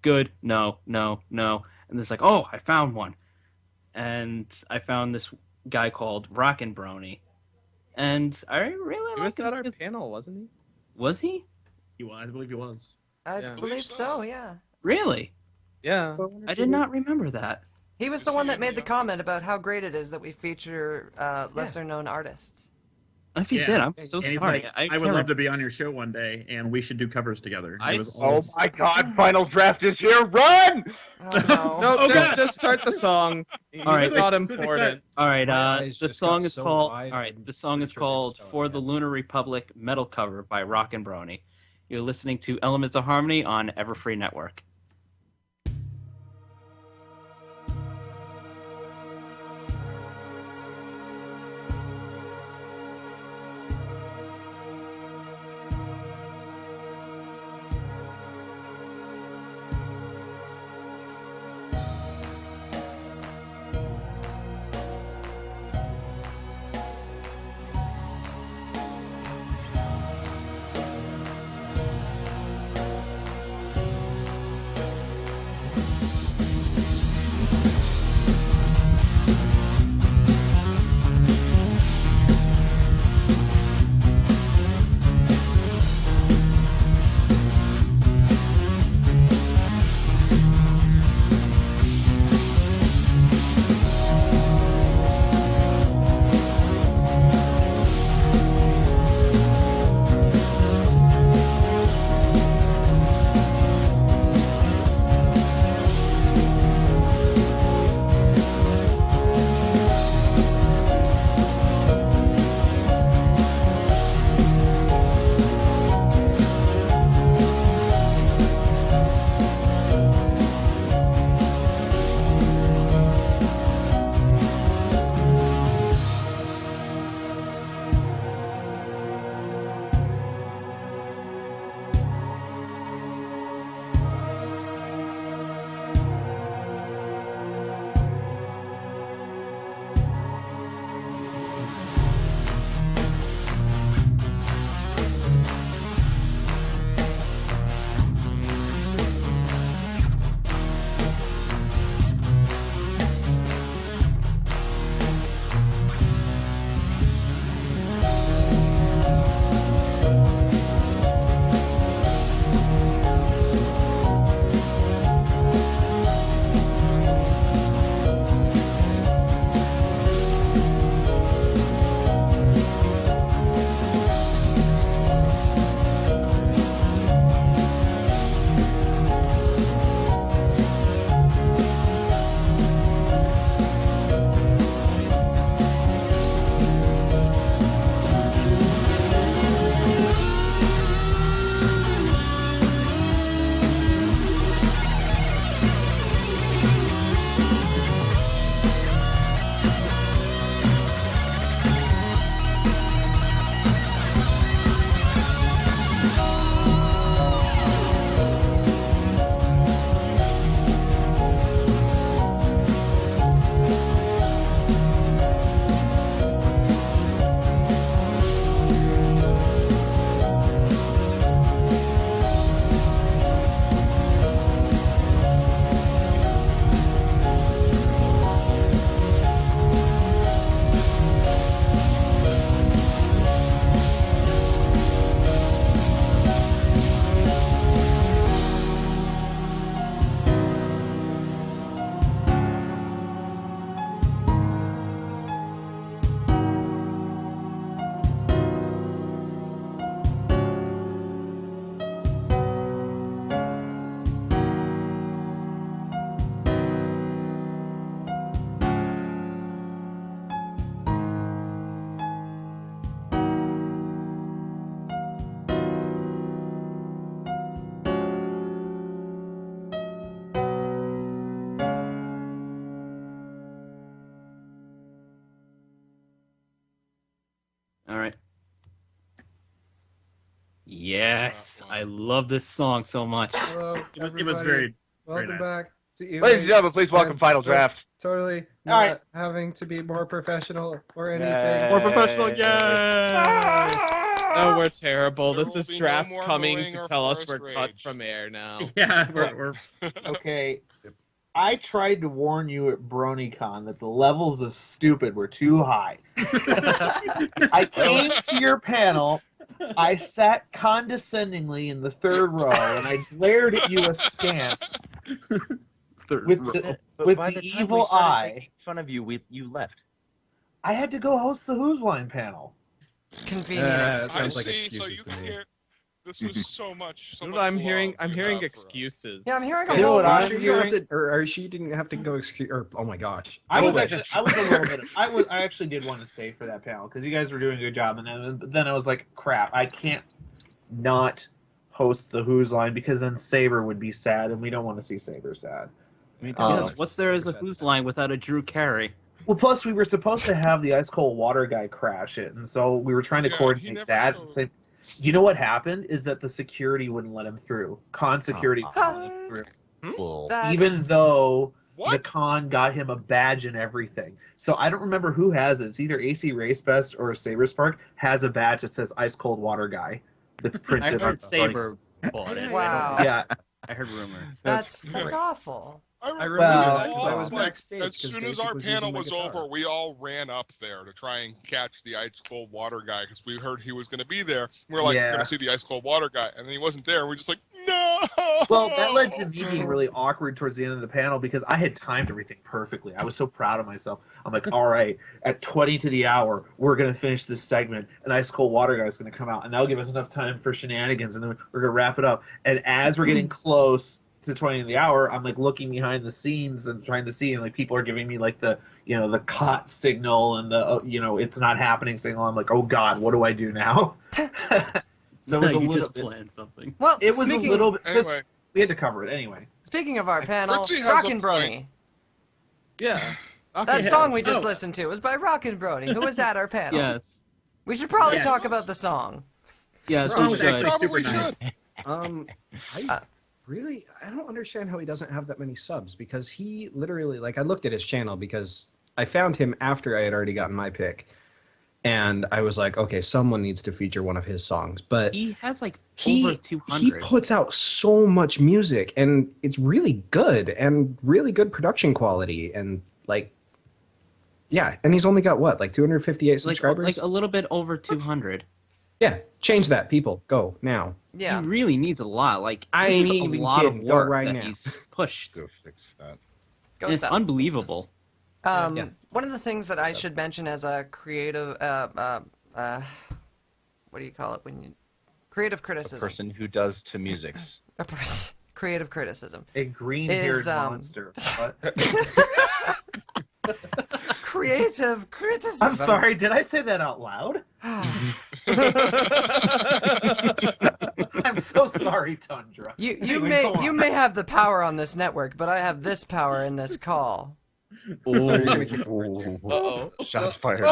S4: good, no, and it's like, oh, I found one, and I found this guy called Rockin'Brony, and I really
S2: He
S4: like
S2: was at our
S4: his.
S2: panel, wasn't he?
S4: Was he
S8: I believe he was.
S3: I
S2: Yeah.
S3: believe so, yeah.
S4: really?
S2: Yeah.
S4: I did not remember that.
S3: He was the one that made the comment about how great it is that we feature lesser-known artists.
S4: If he
S8: Yeah.
S4: did, I'm so
S8: And he's
S4: sorry.
S8: like, I would love to be on your show one day, and we should do covers together.
S4: I
S8: It was
S4: s-
S10: Oh my god, final draft is here, run!
S3: Oh, no.
S2: No,
S8: Oh, God.
S2: just start the song.
S4: All right.
S2: It's not
S8: Wait,
S2: important.
S4: All right,
S1: My eyes
S4: the
S1: just
S4: song
S1: got
S4: is
S1: so
S4: called.
S1: wide,
S4: All right,
S1: I'm
S4: the song is
S1: pretty sure
S4: called
S1: they were
S4: "For the
S1: telling
S4: Lunar Republic" metal cover by Rockin'Brony. You're listening to Elements of Harmony on Everfree Network. All right. Yes, I love this song so much.
S1: Hello,
S8: It was very
S1: welcome
S8: nice.
S1: back.
S10: Ladies and gentlemen, please welcome
S1: And
S10: Final
S1: we're
S10: Draft.
S1: Totally not having to be more professional or anything.
S4: More professional, yay!
S2: Oh, we're terrible.
S5: There
S2: This
S5: will
S2: is
S5: be no
S2: Draft
S5: more
S2: coming
S5: mooing
S2: to
S5: or
S2: tell us
S5: forest
S2: we're cut
S5: rage.
S2: from air now.
S8: Yeah, we're
S12: Okay, I tried to warn you at Bronycon that the levels of stupid were too high. I came to your panel, I sat condescendingly in the third row, and I glared at you askance with the
S10: By the time
S12: evil
S10: we started
S12: eye.
S10: making fun of you, you left.
S12: I had to go host the Who's Line panel.
S3: Convenient
S1: that
S3: excuse.
S1: sounds like
S5: so
S1: excuses
S5: you
S1: to me.
S5: hear this is so much. So
S2: Dude,
S5: much
S2: I'm
S5: love
S2: hearing
S5: you have for us.
S2: excuses.
S3: Yeah, I'm hearing a
S12: You know
S3: whole
S12: what
S3: bunch
S12: I'm
S3: of
S1: You don't have
S12: hearing?
S1: to, or she didn't have to go excuse. Or oh my gosh,
S12: I was
S1: Totally.
S12: a little bit. I actually did want to stay for that panel because you guys were doing a good job, and then I was like, crap, I can't not host the Who's Line because then Saber would be sad, and we don't want to see Saber sad.
S4: Yes, what's there as a Who's Line without a Drew Carey?
S12: Well, plus we were supposed to have the Ice Cold Water guy crash it, and so we were trying to
S5: Yeah, he
S12: coordinate
S5: never
S12: that.
S5: showed.
S12: And say, you know what happened is that the security wouldn't let him through. Con security wouldn't let him through,
S10: Cool.
S3: That's-
S12: even though the
S5: What?
S12: con got him a badge and everything. So I don't remember who has it. It's either AC Race Best or Saber Spark has a badge that says Ice Cold Water guy that's
S4: I
S12: printed on
S4: heard Saber bought it.
S3: Wow.
S12: Yeah.
S4: I heard rumors.
S3: That's awful.
S5: I remember
S12: Well,
S5: we
S1: because I
S5: all,
S1: was
S5: like,
S1: backstage,
S5: as
S1: 'cause
S5: soon as
S1: Basic
S5: our
S1: was
S5: panel
S1: using my
S5: was
S1: guitar.
S5: over, we all ran up there to try and catch the ice cold water guy because we heard he was going to be there. We were like, we're
S12: Yeah.
S5: going to see the ice cold water guy, and then he wasn't there. And we're just like, no.
S12: Well, that led to me being really awkward towards the end of the panel because I had timed everything perfectly. I was so proud of myself. I'm like, all right, at 20 to the hour, we're going to finish this segment, and Ice Cold Water Guy is going to come out, and that'll give us enough time for shenanigans, and then we're going to wrap it up. And as we're getting close to 20 to the hour, I'm like looking behind the scenes and trying to see, and like people are giving me like the, the cut signal and the, it's not happening signal. I'm like, oh God, what do I do now? So it was a
S4: you
S12: little
S4: just
S12: bit.
S4: planned something.
S3: Well,
S12: It was a little bit. 'cause
S5: Anyway,
S12: we had to cover it anyway.
S3: Speaking of our panel,
S5: Fritzy has a
S3: Rockin'Brony.
S2: Yeah.
S3: That song we just listened to was by Rockin'Brony, who was at our panel.
S4: Yes.
S3: We should probably
S8: Yes.
S3: talk about the song.
S4: Yes,
S8: Song
S4: we
S8: was
S4: should.
S8: actually super
S5: Probably
S8: nice.
S5: should.
S1: I don't understand how he doesn't have that many subs because he literally, like, I looked at his channel because I found him after I had already gotten my pick, and I was like, okay, someone needs to feature one of his songs, but
S4: He has like
S1: he
S4: over 200.
S1: puts out so much music, and it's really good and really good production quality, and like, yeah, and he's only got what, like 258 subscribers?
S4: Like a little bit over 200.
S1: Yeah, change that, people. Go now.
S3: Yeah.
S4: He really needs a lot. Like
S1: I
S4: this
S1: ain't
S4: is a
S1: even
S4: lot
S1: kidding.
S4: of
S1: Go
S4: work
S1: right
S4: that
S1: now.
S4: he's pushed.
S10: Go fix that.
S3: Go
S4: And it's
S3: Sal.
S4: unbelievable.
S1: Yeah.
S3: One of the things that I should mention as a creative, what do you call it when you, creative
S10: A
S3: criticism.
S10: person who does to musics.
S3: Creative criticism.
S12: A green-haired
S3: Is,
S12: monster. What?
S3: Creative criticism.
S12: I'm sorry, did I say that out loud? I'm so sorry, Tundra.
S3: You
S12: Anyway, go on.
S3: you may have the power on this network, but I have this power in this call.
S2: Uh-oh.
S10: Shots fired.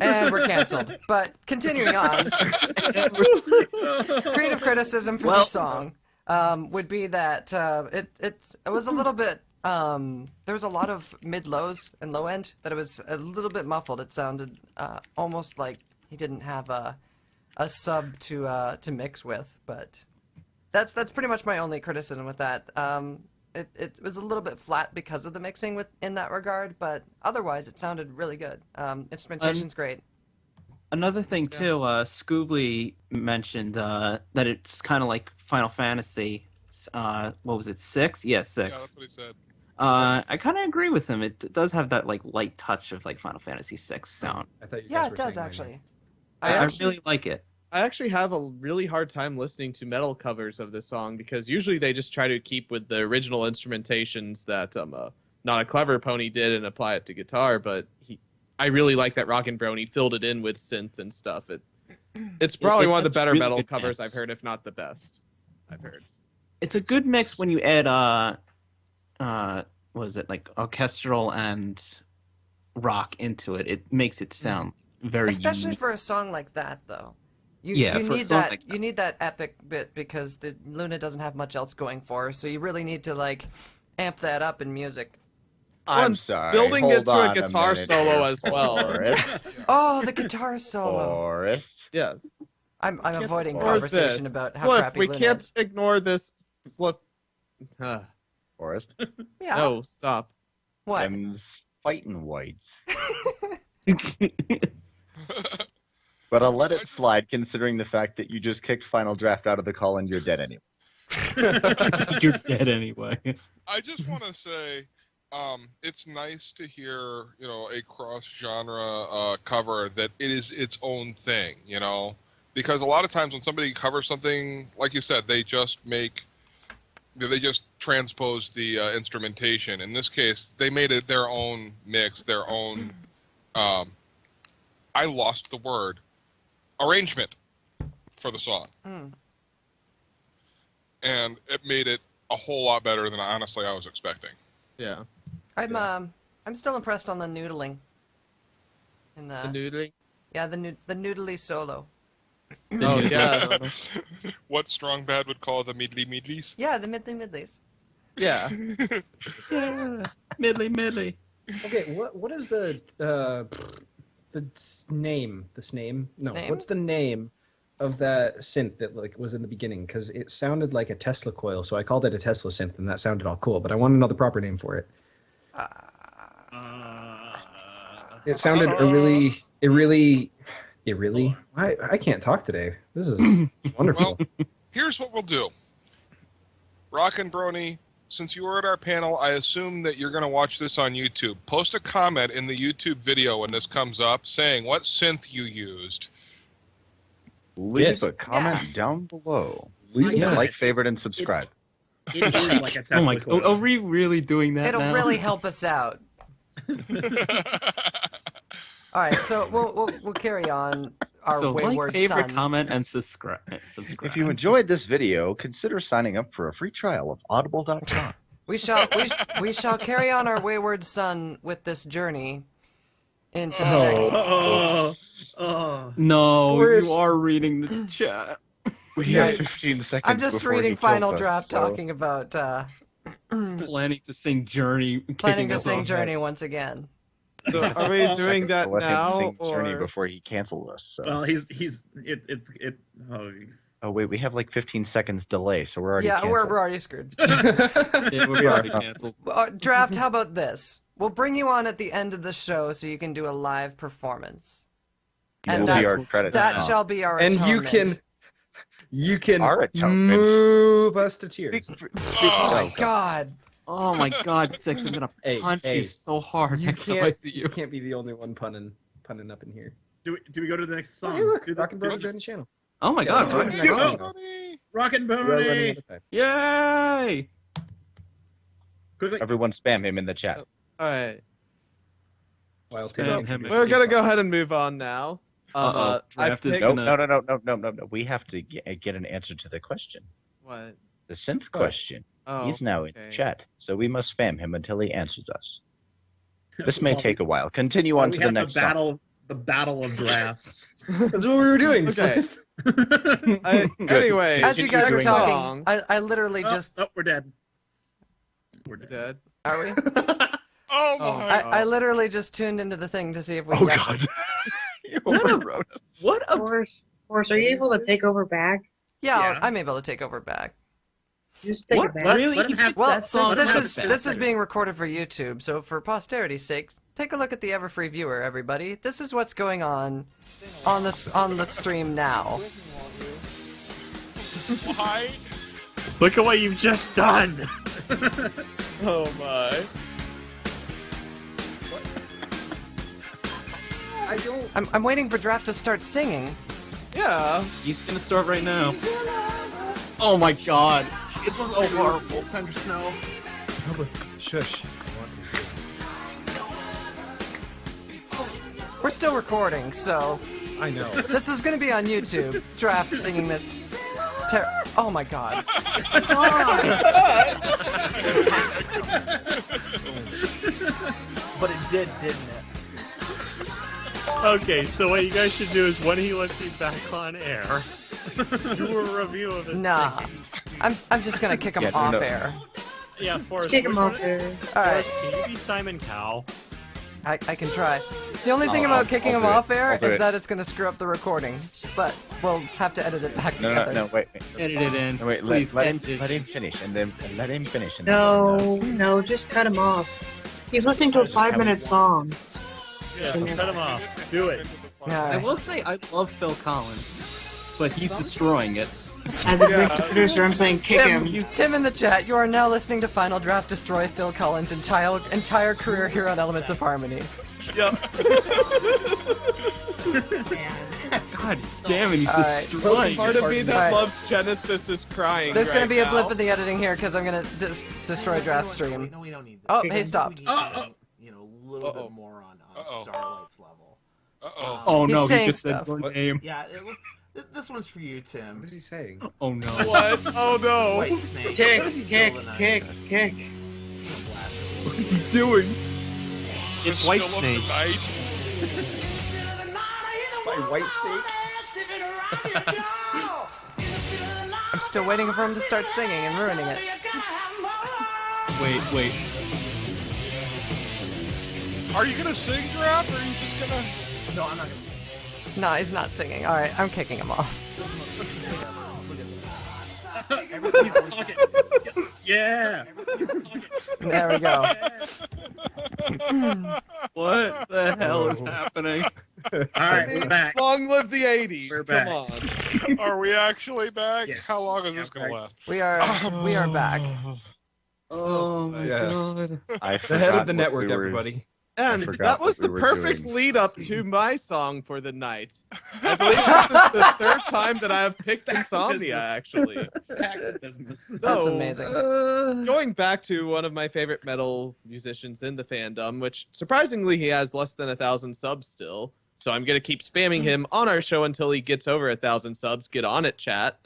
S3: And we're canceled. But continuing on, creative criticism for the song would be that it was a little bit there was a lot of mid lows and low end that it was a little bit muffled. It sounded almost like he didn't have a sub to mix with. But that's pretty much my only criticism with that. It was a little bit flat because of the mixing in that regard, but otherwise it sounded really good. Instrumentation's great.
S4: Another thing too, Scoobly mentioned that it's kind of like Final Fantasy. What was it? 6? Yeah, 6.
S5: Yeah, that's what he said.
S4: I kind of agree with him. It does have that like light touch of like Final Fantasy 6 sound.
S1: I thought you
S3: Yeah,
S1: guys
S3: it
S1: were
S3: does
S1: saying my
S3: actually.
S1: name.
S4: I really like it.
S2: I actually have a really hard time listening to metal covers of this song because usually they just try to keep with the original instrumentations that Not a Clever Pony did and apply it to guitar, but I really like that Rockin'Brony filled it in with synth and stuff. It's probably one of the
S4: does a
S2: better
S4: really
S2: metal
S4: good
S2: covers
S4: mix.
S2: I've heard, if not the best I've heard.
S4: It's a good mix when you add like orchestral and rock into it. It makes it sound very
S3: Especially
S4: unique.
S3: for a song like that, though. You
S4: For a
S3: need
S4: song
S3: that.
S4: like
S3: You need that epic bit because the Luna doesn't have much else going for her, so you really need to like amp that up in music.
S10: I'm sorry.
S2: Building
S10: hold
S2: it to a
S10: on
S2: guitar
S10: minute
S2: solo
S10: here,
S2: as well.
S10: Forrest.
S3: Oh, the guitar solo.
S10: Forrest.
S2: Yes.
S3: I'm avoiding
S2: Ignore
S3: conversation
S2: this.
S3: about how
S2: Slip,
S3: crappy
S2: we
S3: Luna
S2: can't
S3: is.
S2: ignore this. Slip.
S10: Forrest.
S3: Yeah.
S2: No, stop.
S3: What?
S10: Them's fighting whites. But I'll let it slide considering the fact that you just kicked Final Draft out of the call and you're dead anyway.
S4: You're dead anyway.
S5: I just want to say, it's nice to hear, a cross-genre cover that it is its own thing, because a lot of times when somebody covers something, like you said, they just transpose the instrumentation. In this case, they made it their own mix, their own. I lost the word. Arrangement for the song. And it made it a whole lot better than honestly I was expecting.
S2: Yeah.
S3: I'm still impressed on the noodling. In the
S2: noodling?
S3: Yeah, the noodly solo.
S2: Oh yeah.
S5: What Strong Bad would call the midlies?
S3: Yeah, the midlies.
S2: Yeah.
S4: Yeah. Midley.
S1: Okay, what is the name? The name? No,
S3: Sname?
S1: what's the name of that synth that was in the beginning? Because it sounded like a Tesla coil, so I called it a Tesla synth, and that sounded all cool. But I want to know the proper name for it. It sounded really. I can't talk today. This is wonderful.
S5: Well, here's what we'll do. Rockin'Brony, since you were at our panel, I assume that you're going to watch this on YouTube. Post a comment in the YouTube video when this comes up saying what synth you used.
S10: Leave a comment down below. Like, favorite, and subscribe.
S8: It is like a Tesla
S4: Oh my!
S8: coil.
S4: Are we really doing that
S3: It'll
S4: now?
S3: really help us out. All right, so we'll carry on our
S4: So
S3: wayward
S4: favorite,
S3: son.
S4: comment, and subscribe.
S10: If you enjoyed this video, consider signing up for a free trial of audible.com.
S3: We shall carry on our wayward son with this journey into the next.
S4: No,
S1: Forrest.
S4: you are reading the chat.
S10: We have 15 seconds.
S3: I'm just
S10: before he
S3: reading
S10: kills
S3: Final
S10: us,
S3: Draft
S10: so-
S3: talking about
S4: Planning to sing Journey.
S3: planning
S4: kicking
S3: to
S4: us
S3: sing
S4: off.
S3: Journey once again.
S2: So are we doing that
S10: Let him
S2: now,
S10: sing Journey
S2: or
S10: before he canceled us. So.
S8: Well,
S10: Oh wait, we have like 15 seconds delay, so we're already
S3: Yeah,
S10: canceled.
S3: we're already screwed.
S4: Yeah, we're already canceled.
S3: Draft, how about this? We'll bring you on at the end of the show so you can do a live performance.
S10: You
S3: And
S10: will be
S3: that-
S10: our credit.
S3: That
S10: now.
S3: shall be our
S1: And
S3: atonement.
S1: you can
S10: Our atonement.
S1: move us to tears.
S3: Oh my god.
S4: Oh my God, Six! I'm gonna punch you so hard next time I see you.
S1: You can't be the only one punning up in here.
S8: Do we go to the next song?
S1: Oh, hey, look,
S8: Do the-
S1: Rockin'Brony
S8: do the-
S1: joined the channel.
S4: Oh my God!
S1: Yeah,
S4: we're-
S1: join the next
S8: Go.
S1: song.
S8: Rockin'
S1: We are running
S8: Pony!
S1: out of time.
S4: Yay!
S8: Quickly.
S10: Everyone spam him in the chat.
S2: all right?
S1: While
S4: Spam
S1: taking
S4: him.
S2: We're gonna go ahead and move on now.
S4: Uh-oh,
S2: I
S4: Draft is
S2: picked
S4: gonna-
S10: No. We have to get an answer to the question.
S2: what?
S10: The synth question.
S2: Oh,
S10: He's now in
S2: okay.
S10: chat, so we must spam him until he answers us. This may
S8: Well,
S10: take a while. Continue
S8: well,
S10: on
S8: we
S10: to the
S8: have
S10: next
S8: the battle of drafts.
S1: That's what we were doing.
S2: Okay.
S10: Good.
S2: Anyway,
S3: As you guys were
S10: doing
S3: talking,
S2: that.
S3: I literally just
S8: we're dead. We're dead.
S2: Dead.
S3: are we?
S5: Oh my!
S3: I literally just tuned into the thing to see if we
S10: Oh
S3: got
S10: God! You overwrote us.
S4: What a
S6: Forrest, are you able to take over back?
S3: Yeah,
S8: Yeah.
S3: I'm able to take over back.
S6: Just take
S4: What?
S6: it back.
S4: Really?
S8: Let him have
S3: Well,
S8: that
S3: since
S8: song.
S3: this is being recorded for YouTube, so for posterity's sake, take a look at the Everfree viewer, everybody. This is what's going on the stream now.
S5: Why?
S8: Look at what you've just done.
S2: Oh my.
S1: I don't.
S3: I'm waiting for Draft to start singing.
S2: Yeah.
S4: He's gonna start right now. Oh my God! This was so horrible.
S8: Thunder Snow.
S1: Shush.
S3: We're still recording, so
S1: I know.
S3: this is gonna be on YouTube. Draft singing this. Oh my God!
S13: did, didn't it? Okay, so what you guys should do is when he lets you back on air, do a review of his
S3: Nah.
S13: singing.
S3: I'm just gonna kick him off air.
S13: Yeah, Forrest.
S6: Kick him
S13: which
S6: off
S13: one-
S6: there.
S3: Alright.
S13: Forrest, can you be Simon Cowell?
S3: I can try. The only thing about kicking him off air is that it's gonna screw up the recording. But we'll have to edit it back together.
S10: No, wait.
S4: Edit it in.
S10: No, wait,
S4: Please
S10: let
S4: edit it.
S10: him finish, and then let him finish. And
S6: No, just cut him off. He's listening to a 5-minute song.
S13: Yeah, so cut him off. Do it.
S4: I will say I love Phil Collins, but he's destroying it.
S6: As a big producer, I'm saying kick him.
S3: Tim in the chat, you are now listening to Final Draft destroy Phil Collins' entire career here on Elements of Harmony.
S2: Yep.
S4: God damn it, he's
S3: Alright.
S4: destroying
S2: Part of me
S4: it.
S2: that
S3: Alright.
S2: loves Genesis is crying.
S3: There's gonna
S2: right
S3: be a
S2: now.
S3: blip in the editing here because I'm gonna destroy draft stream.
S12: No, we don't need this.
S3: Oh,
S6: Kick
S3: hey,
S6: him.
S3: stopped.
S12: We need, you know, a little bit more on
S5: Uh-oh.
S12: Starlight's level.
S5: Uh-oh.
S4: Oh
S3: He's
S4: no, he
S3: saying
S4: just
S3: stuff.
S4: said your name.
S12: Yeah, this one's for you, Tim.
S1: What is he saying?
S4: Oh no.
S2: What? Oh no.
S12: White Snake.
S6: Kick,
S12: Still
S6: kick,
S12: the night.
S6: kick, kick.
S4: What is he doing?
S13: It's
S5: The
S13: White
S5: still of
S13: Snake.
S5: the night.
S1: My white snake?
S3: I'm still waiting for him to start singing and ruining it.
S4: Wait.
S5: Are you gonna sing, Drap, or are you just gonna?
S12: No, I'm not gonna say.
S3: No, he's not singing. Alright, I'm kicking him off.
S8: Yeah.
S3: There we go.
S4: What the hell is happening?
S8: All right, we're back.
S2: Long live the 80s.
S8: We're
S2: Come
S8: back.
S2: on.
S5: Are we actually back?
S8: Yeah.
S5: How long is this
S8: Yeah,
S5: gonna
S8: right.
S5: last?
S3: We are back.
S4: Oh my
S1: Yeah.
S4: god.
S10: I
S1: The head of
S10: forgot
S1: the
S10: what
S1: network,
S10: we were-
S1: everybody.
S2: And
S10: forgot
S2: that was
S10: what
S2: the
S10: we were
S2: perfect
S10: doing.
S2: lead up to my song for the night. I believe this is the third time that I have picked
S8: Back to
S2: Insomnia,
S8: business.
S2: actually.
S8: Back to business.
S3: That's
S2: So,
S3: amazing.
S2: Going back to one of my favorite metal musicians in the fandom, which surprisingly he has less than 1,000 subs still. So I'm gonna keep spamming him on our show until he gets over 1,000 subs. Get on it, chat.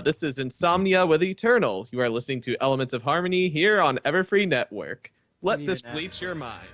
S2: This is Insomnia with Eternal. You are listening to Elements of Harmony here on Everfree Network. Let
S4: Need
S2: this
S4: an
S2: bleach your minds.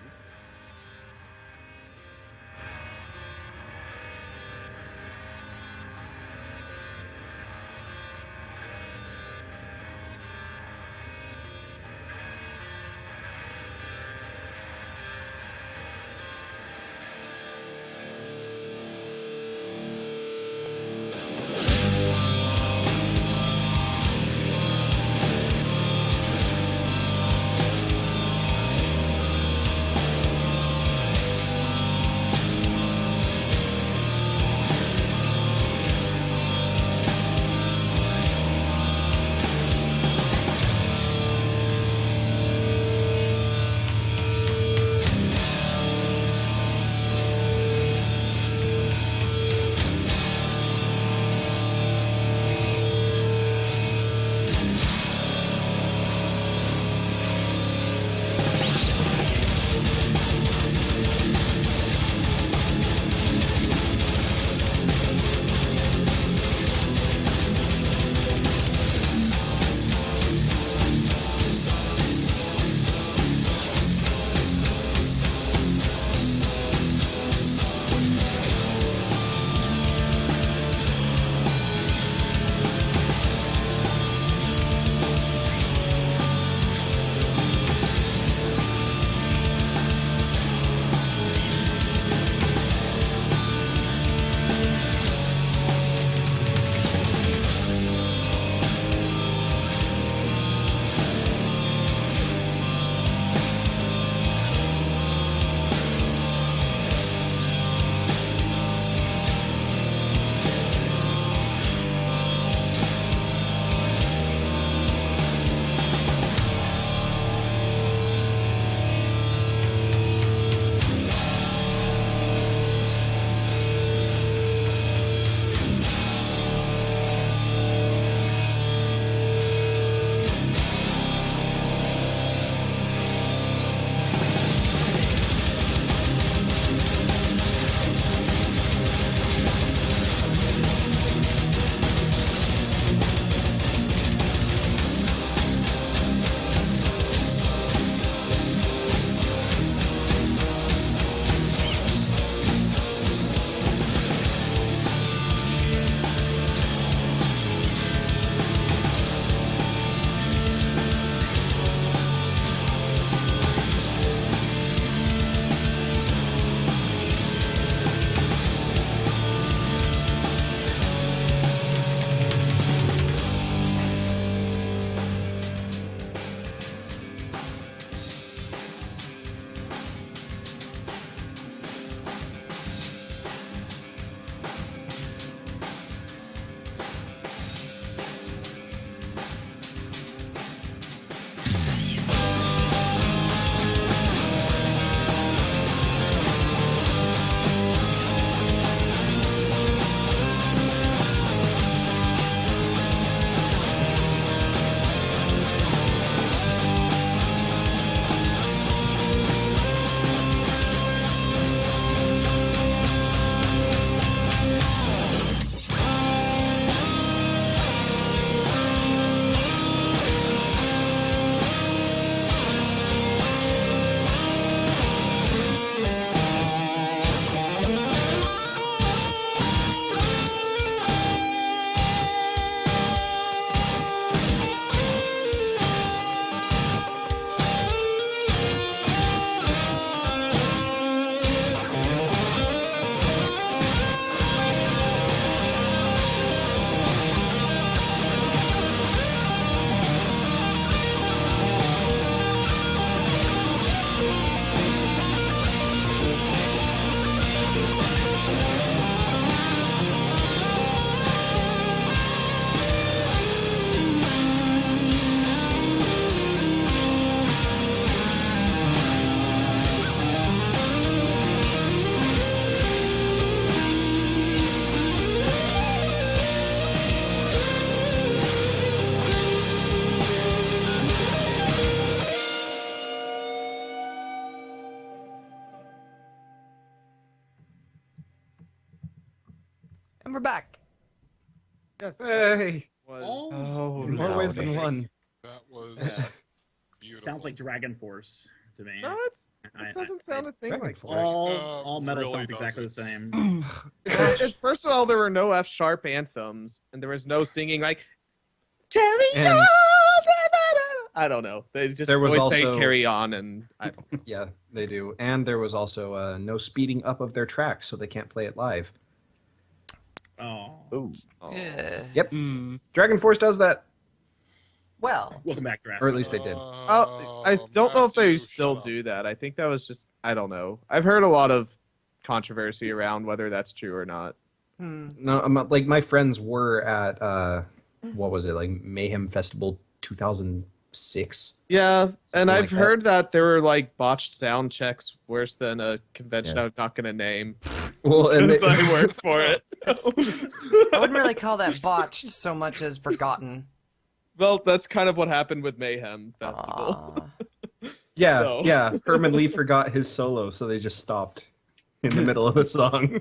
S3: we're back.
S2: Yes.
S1: Hey.
S2: Oh,
S1: More ways than one.
S5: That was beautiful.
S8: Sounds like Dragon Force to me.
S2: No, it doesn't sound a thing like
S8: all metal
S5: really
S8: sounds exactly the same.
S2: First of all, there were no F sharp anthems, and there was no singing like "Carry
S1: And-
S2: on." I don't know. They just
S1: There was
S2: always say
S1: also-
S2: "Carry on," and I don't know.
S1: Yeah, they do. And there was also no speeding up of their tracks, so they can't play it live.
S8: Oh.
S3: Yeah.
S1: Yep. Dragon Force does that.
S3: Well,
S8: Welcome back, Draft.
S1: Or at least they did.
S2: I don't know if they still do that. I think that was just I don't know. I've heard a lot of controversy around whether that's true or not.
S1: No, like my friends were at what was it, like Mayhem Festival 2006?
S2: Yeah, and
S1: like
S2: I've
S1: that.
S2: heard that there were like botched sound checks worse than a convention I'm not going to name.
S1: Well, and
S2: because I worked for it.
S3: I wouldn't really call that botched so much as forgotten.
S2: Well, that's kind of what happened with Mayhem Festival.
S1: Yeah,
S2: So.
S1: yeah. Herman Lee forgot his solo, so they just stopped in the middle of the song.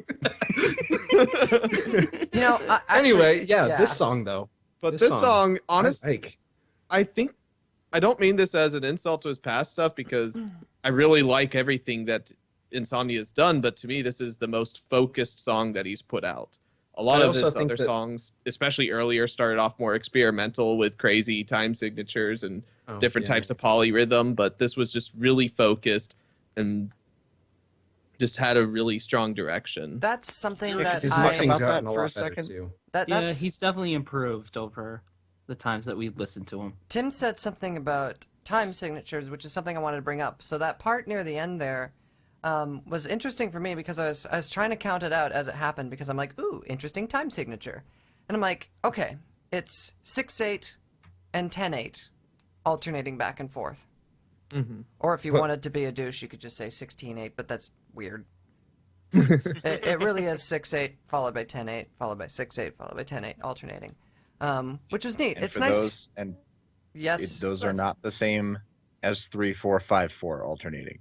S3: You know,
S1: Anyway, yeah, this song though.
S2: But this song, honestly,
S1: like.
S2: I think I don't mean this as an insult to his past stuff because I really like everything that Insomnia has done, but to me, this is the most focused song that he's put out. A lot
S1: I
S2: of
S1: also
S2: his
S1: think
S2: other
S1: that-
S2: songs, especially earlier, started off more experimental with crazy time signatures and different
S1: yeah.
S2: types of polyrhythm, but this was just really focused and just had a really strong direction.
S3: That's something
S10: Yeah,
S3: that
S10: his
S3: I...
S10: mixing's
S1: About
S10: gotten
S1: that
S10: a
S1: for
S10: lot
S1: a
S10: better
S1: second.
S10: too.
S4: Yeah,
S3: That's...
S4: he's definitely improved over the times that we've listened to him.
S3: Tim said something about time signatures, which is something I wanted to bring up. So that part near the end there was interesting for me because I was trying to count it out as it happened because I'm like, ooh, interesting time signature. And I'm like, okay, it's 6/8 and 10/8 alternating back and forth.
S2: Mm-hmm.
S3: Or if you wanted to be a douche, you could just say 16/8, but that's weird. it really is 6/8 followed by 10/8 followed by 6/8 followed by 10/8 alternating, which was neat.
S10: And
S3: It's
S10: for
S3: nice.
S10: those, and
S3: Yes,
S10: those
S3: so-
S10: are not the same as 3, 4, 5, 4 alternating.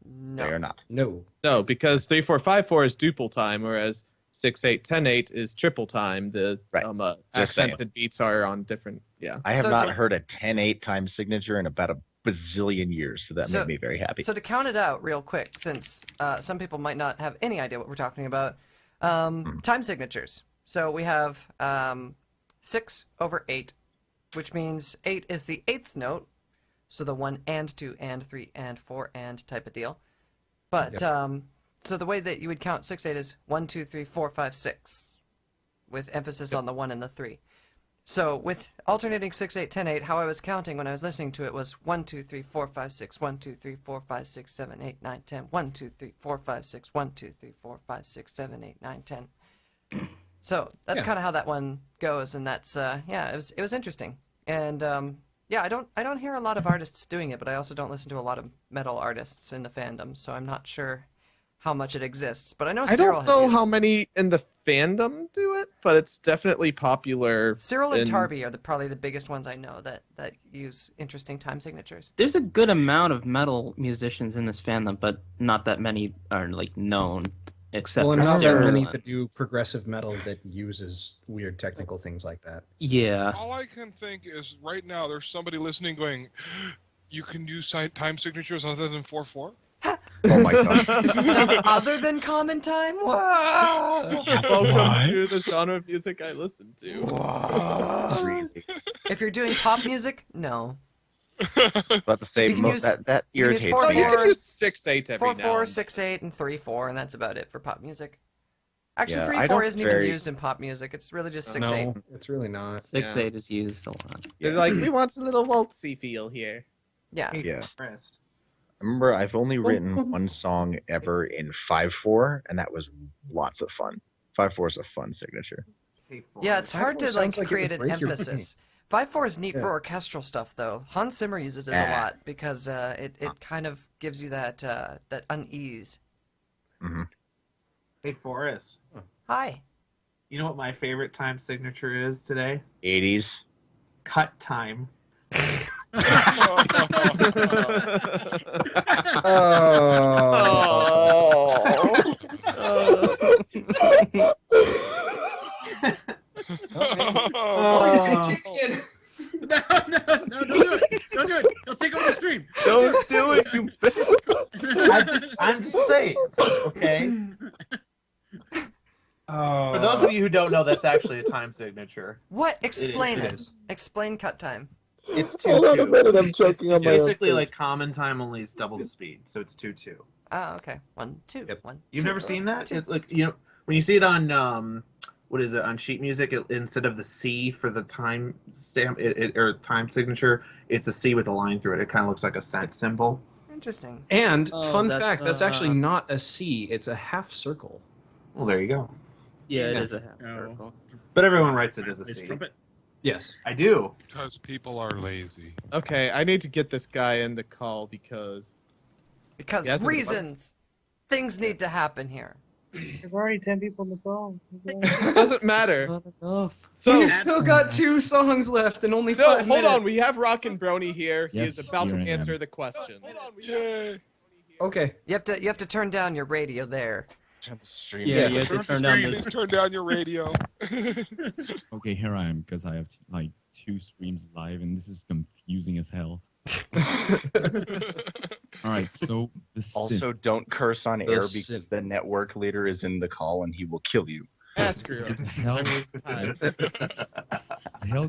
S3: No.
S10: They are not.
S1: No.
S2: No, because 3, 4, 5, 4 is duple time, whereas 6/8, 10/8 is triple time. The
S10: Just saying.
S2: accented beats are on different. Yeah,
S10: I have
S3: So
S10: not
S3: to-
S10: heard a 10/8 time signature in about a bazillion years, so that
S3: So-
S10: made me very happy.
S3: So to count it out real quick, since some people might not have any idea what we're talking about, time signatures. So we have 6/8, which means 8 is the 8th note, so the 1 and 2 and 3 and 4 and type of deal. But so the way that you would count 6/8 is 1, 2, 3, 4, 5, 6, with emphasis on the 1 and the 3. So with alternating 6/8, 10/8, how I was counting when I was listening to it was 1, 2, 3, 4, 5, 6, 1, 2, 3, 4, 5, 6, 7, 8, 9, 10, 1, 2, 3, 4, 5, 6, 1, 2, 3, 4, 5, 6, 7, 8, 9, 10. So that's kind of how that one goes, and that's it was interesting. And I don't hear a lot of artists doing it, but I also don't listen to a lot of metal artists in the fandom, so I'm not sure how much it exists. But I know
S2: I
S3: Cyril
S2: don't
S3: has
S2: know
S3: used
S2: how many in the fandom do it, but it's definitely popular.
S3: Cyril and
S2: in-
S3: Tarby are probably the biggest ones I know that use interesting time signatures.
S4: There's a good amount of metal musicians in this fandom, but not that many are like known, except
S1: Well,
S4: for
S1: and not that
S4: Cyril.
S1: many that do progressive metal that uses weird technical things like that.
S4: Yeah.
S5: All I can think is right now there's somebody listening going, you can use time signatures other than 4/4?
S10: Oh my god.
S3: Stuff other than common time? Wow!
S2: Welcome to the genre of music I listen to.
S3: If you're doing pop music, no.
S10: About to say
S3: You can use-
S10: that
S3: you can use
S10: irritates
S3: 4/4.
S10: me.
S2: You can use 6/8 every
S3: 4/4,
S2: now and
S3: 6/8, and 3/4, and that's about it for pop music. Actually,
S10: Yeah,
S3: 3/4
S10: I don't
S3: isn't
S10: very-
S3: even used in pop music. It's really just 6/8.
S1: No, it's really not.
S4: 6/8 is used a lot.
S2: They're like, we want a little waltzy feel here.
S3: Yeah.
S10: Yeah.
S12: Rest.
S10: I remember I've only written one song ever in 5/4, and that was lots of fun. 5/4 is a fun signature.
S3: Yeah, it's hard to
S1: 5/4
S3: like
S1: sounds like it
S3: create
S1: would
S3: an
S1: break your
S3: emphasis. 5/4 is neat
S1: Yeah.
S3: for orchestral stuff, though. Hans Zimmer uses it a lot because it kind of gives you that that unease.
S10: Mm-hmm.
S12: Hey, Forrest.
S3: Hi.
S12: You know what my favorite time signature is today?
S10: 80s.
S12: Cut time.
S13: Icecream!
S10: Don't do it, you bitch.
S12: I'm just saying. Okay. For those of you who don't know, that's actually a time signature.
S3: What? Explain
S12: It
S3: it.
S12: is.
S3: Explain cut time.
S12: It's 2-2.
S14: Hold on a minute, I'm
S12: It's
S14: choking on my own
S12: basically
S14: face.
S12: like common time, only it's double the speed, so it's 2-2.
S3: Oh, okay. 1, 2.
S12: Yep.
S3: 1.
S12: You've
S3: 2,
S12: never seen that?
S3: 2.
S12: It's like when you see it on what is it on sheet music? Instead of the C for the time stamp or time signature, it's a C with a line through it. It kind of looks like a cent symbol.
S3: Interesting.
S1: And fun fact, that's actually not a C; it's a half circle.
S12: Well, there you go.
S4: Yeah, it is a half circle.
S12: But everyone writes it as a C.
S8: Trumpet.
S1: Yes,
S12: I do.
S5: Because people are lazy.
S2: Okay, I need to get this guy in the call because Yes,
S3: reasons. Things need to happen here.
S6: There's already 10 people on the phone.
S2: it doesn't matter.
S1: So
S2: So
S1: we've still got 2 songs left and only 5
S2: no,
S1: minutes.
S2: hold on. We have Rockin'Brony here. He
S15: Yes,
S2: is about to
S15: here I am.
S2: answer the question.
S5: Yay.
S1: Okay.
S3: You have to turn down your radio there.
S4: Yeah, you have to turn down
S5: Please turn down your radio.
S15: Okay, here I am because I have like 2 streams live, and this is confusing as hell. All right, so the
S10: Also, don't curse on air because the network leader is in the call and he will kill you.
S2: Screw
S15: is hell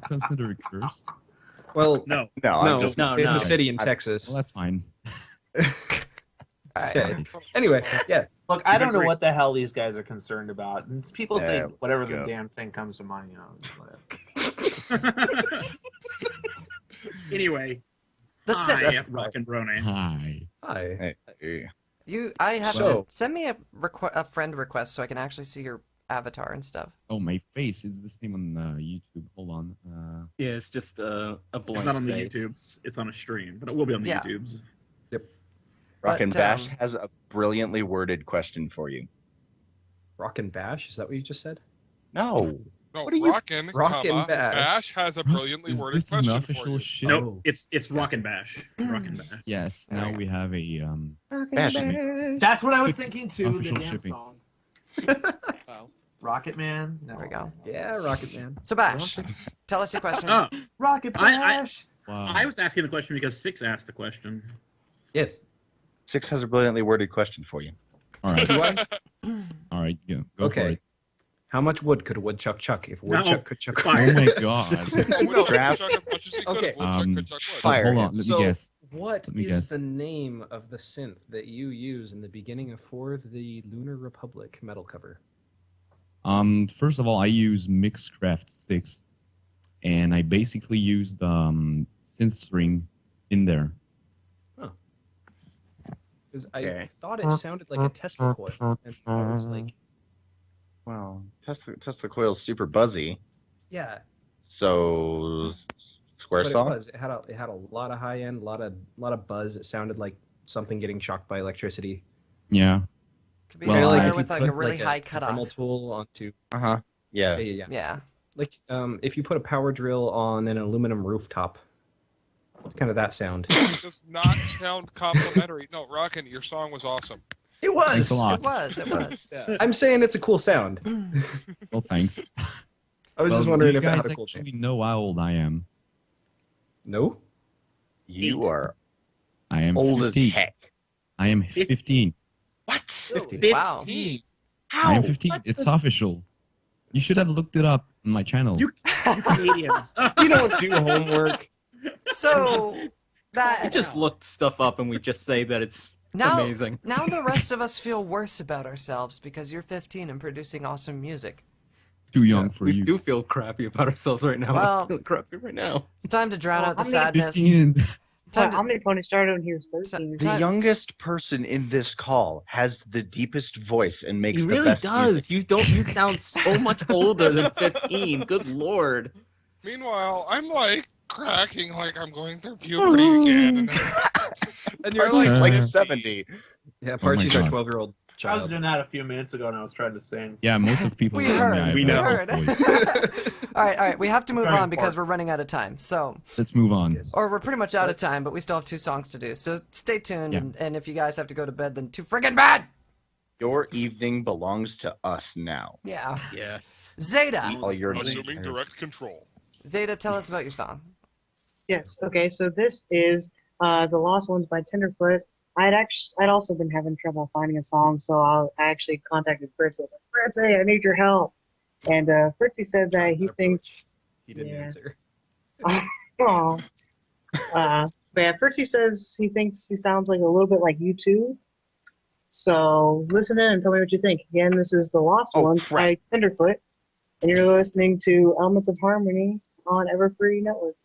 S15: considered a curse?
S1: Well,
S8: No.
S1: it's a city in Texas.
S15: Well, that's fine.
S1: Okay. Anyway, yeah.
S12: Look, I don't know what the hell these guys are concerned about. And people say
S10: Yeah,
S12: whatever the
S10: go.
S12: damn thing comes to mind. Whatever.
S8: Anyway,
S3: The
S8: hi,
S3: sit.
S8: Rockin'Brony.
S15: Hi.
S1: Hi.
S10: Hey.
S3: I have
S1: So-
S3: to send me a friend request so I can actually see your avatar and stuff.
S15: Oh, my face is the same on YouTube. Hold on.
S4: Yeah, it's just a blank
S8: It's not on the
S4: face.
S8: YouTubes. It's on a stream, but it will be on the
S3: Yeah.
S8: YouTubes.
S10: Rockin'
S3: But,
S10: Bash has a brilliantly worded question for you.
S1: Rockin' Bash? Is that what you just said?
S10: No.
S5: No,
S10: What are you-
S5: Rockin',
S1: Rockin' Bash.
S5: Bash has a brilliantly
S15: Is
S5: worded
S15: this an
S5: question for
S15: official
S5: you.
S15: shit?
S8: Nope, it's Rockin' Bash. Rockin' Bash.
S15: Yes, now we have a
S10: Bash.
S12: That's what I was thinking too.
S15: Official
S12: the damn
S15: shipping.
S12: song.
S2: Oh.
S12: Rocket Man. No.
S3: There we go.
S1: Yeah, Rocket Man.
S3: So Bash, tell us your question.
S8: Oh,
S12: Rocket
S8: I-
S12: Bash.
S15: wow.
S8: I was asking the question because Six asked the question.
S1: Yes.
S10: 6 has a brilliantly worded question for you.
S15: All right,
S1: Do I?
S15: all right, go for
S1: Okay.
S15: it.
S1: How much wood could a woodchuck chuck if a
S8: No.
S1: woodchuck could chuck?
S8: Fire.
S15: Oh my god.
S5: Woodchuck
S10: Draft.
S5: could chuck as much as he could
S1: Okay.
S5: if Woodchuck could chuck wood.
S10: Fire.
S15: Hold on, let
S1: So,
S15: me guess.
S1: what
S15: Let me
S1: is
S15: guess.
S1: the name of the synth that you use in the beginning of For the Lunar Republic metal cover?
S15: First of all, I use Mixcraft 6, and I basically used synth string in there.
S1: Because I
S10: Okay.
S1: thought it sounded like a Tesla coil, and I was like,
S10: Well, Tesla coil's super buzzy.
S1: yeah.
S10: So square
S1: But it
S10: saw?
S1: was. It had a lot of high end, a lot of buzz. It sounded like something getting shocked by electricity.
S15: Yeah.
S3: Could be
S15: Well,
S3: a
S15: like
S3: square
S15: if
S3: with like a really high cutoff.
S1: Dremel tool onto.
S10: Uh-huh. Yeah.
S1: Yeah.
S3: Yeah.
S1: Like if you put a power drill on an aluminum rooftop, it's kind of that sound.
S5: It does not sound complimentary. No, Rockin', your song was awesome.
S1: It was.
S15: Thanks a lot.
S3: It was.
S2: Yeah.
S1: I'm saying it's a cool sound.
S15: Well, thanks.
S1: I was
S15: Well,
S1: just wondering
S15: do
S1: if
S15: you
S1: it
S15: guys
S1: had a cool
S15: actually
S1: sound.
S15: know how old I am.
S1: No.
S10: You are
S15: I am
S10: old
S15: 15.
S10: as heck.
S15: I am 15.
S10: What?
S1: 50.
S3: Wow.
S15: I am 15. It's official. You should have looked it up on my channel.
S8: You Canadians.
S1: You don't do homework.
S3: So
S4: We
S3: that
S4: just looked stuff up and we just say that it's
S3: now
S4: amazing.
S3: now the rest of us feel worse about ourselves because you're 15 and producing awesome music.
S15: Too young for
S4: We
S15: you.
S4: do feel crappy about ourselves right now.
S3: Well-
S4: I feel crappy right now.
S3: It's time to drown out the
S6: How many-
S3: sadness.
S15: 15 and...
S3: Time to-
S6: How many ponies started when he was 13?
S10: The youngest person in this call has the deepest voice and makes
S4: He
S10: the
S4: really
S10: best
S4: does.
S10: music.
S4: You sound so much older than 15. Good lord.
S5: Meanwhile, I'm like cracking like I'm going through puberty again.
S10: And you're
S5: Archie's
S10: like
S5: like
S10: 70.
S1: Yeah,
S15: my
S1: Parchy's our
S15: God.
S1: 12-year-old
S12: I was
S1: child.
S12: doing that a few minutes ago, and I was trying to sing.
S15: Yeah, most of the people
S3: We
S15: know
S3: heard.
S15: me. I have
S8: We
S15: a
S8: know.
S15: deep voice.
S3: all right. We have to move
S12: Very
S3: on because
S12: important.
S3: we're running out of time. So,
S15: Let's move on.
S3: or we're pretty much out of time, but we still have 2 songs to do. So stay tuned,
S15: Yeah.
S3: and if you guys have to go to bed, then too friggin' bad.
S10: Your evening belongs to us now.
S3: Yeah.
S4: Yes.
S3: Zeta.
S10: All your
S5: Assuming direct control.
S3: Zeta, tell us about your song.
S6: Yes. Okay. So this is The Lost Ones by Tenderfoot. I'd also been having trouble finding a song, so I actually contacted Fritz. I was like, Fritzy, I need your help. And Fritzy said that he thinks...
S1: He didn't answer.
S6: Oh. But yeah, Fritzy says he thinks he sounds like a little bit like you too. So listen in and tell me what you think. Again, this is The Lost Ones by Tenderfoot, and you're listening to Elements of Harmony on Everfree Network.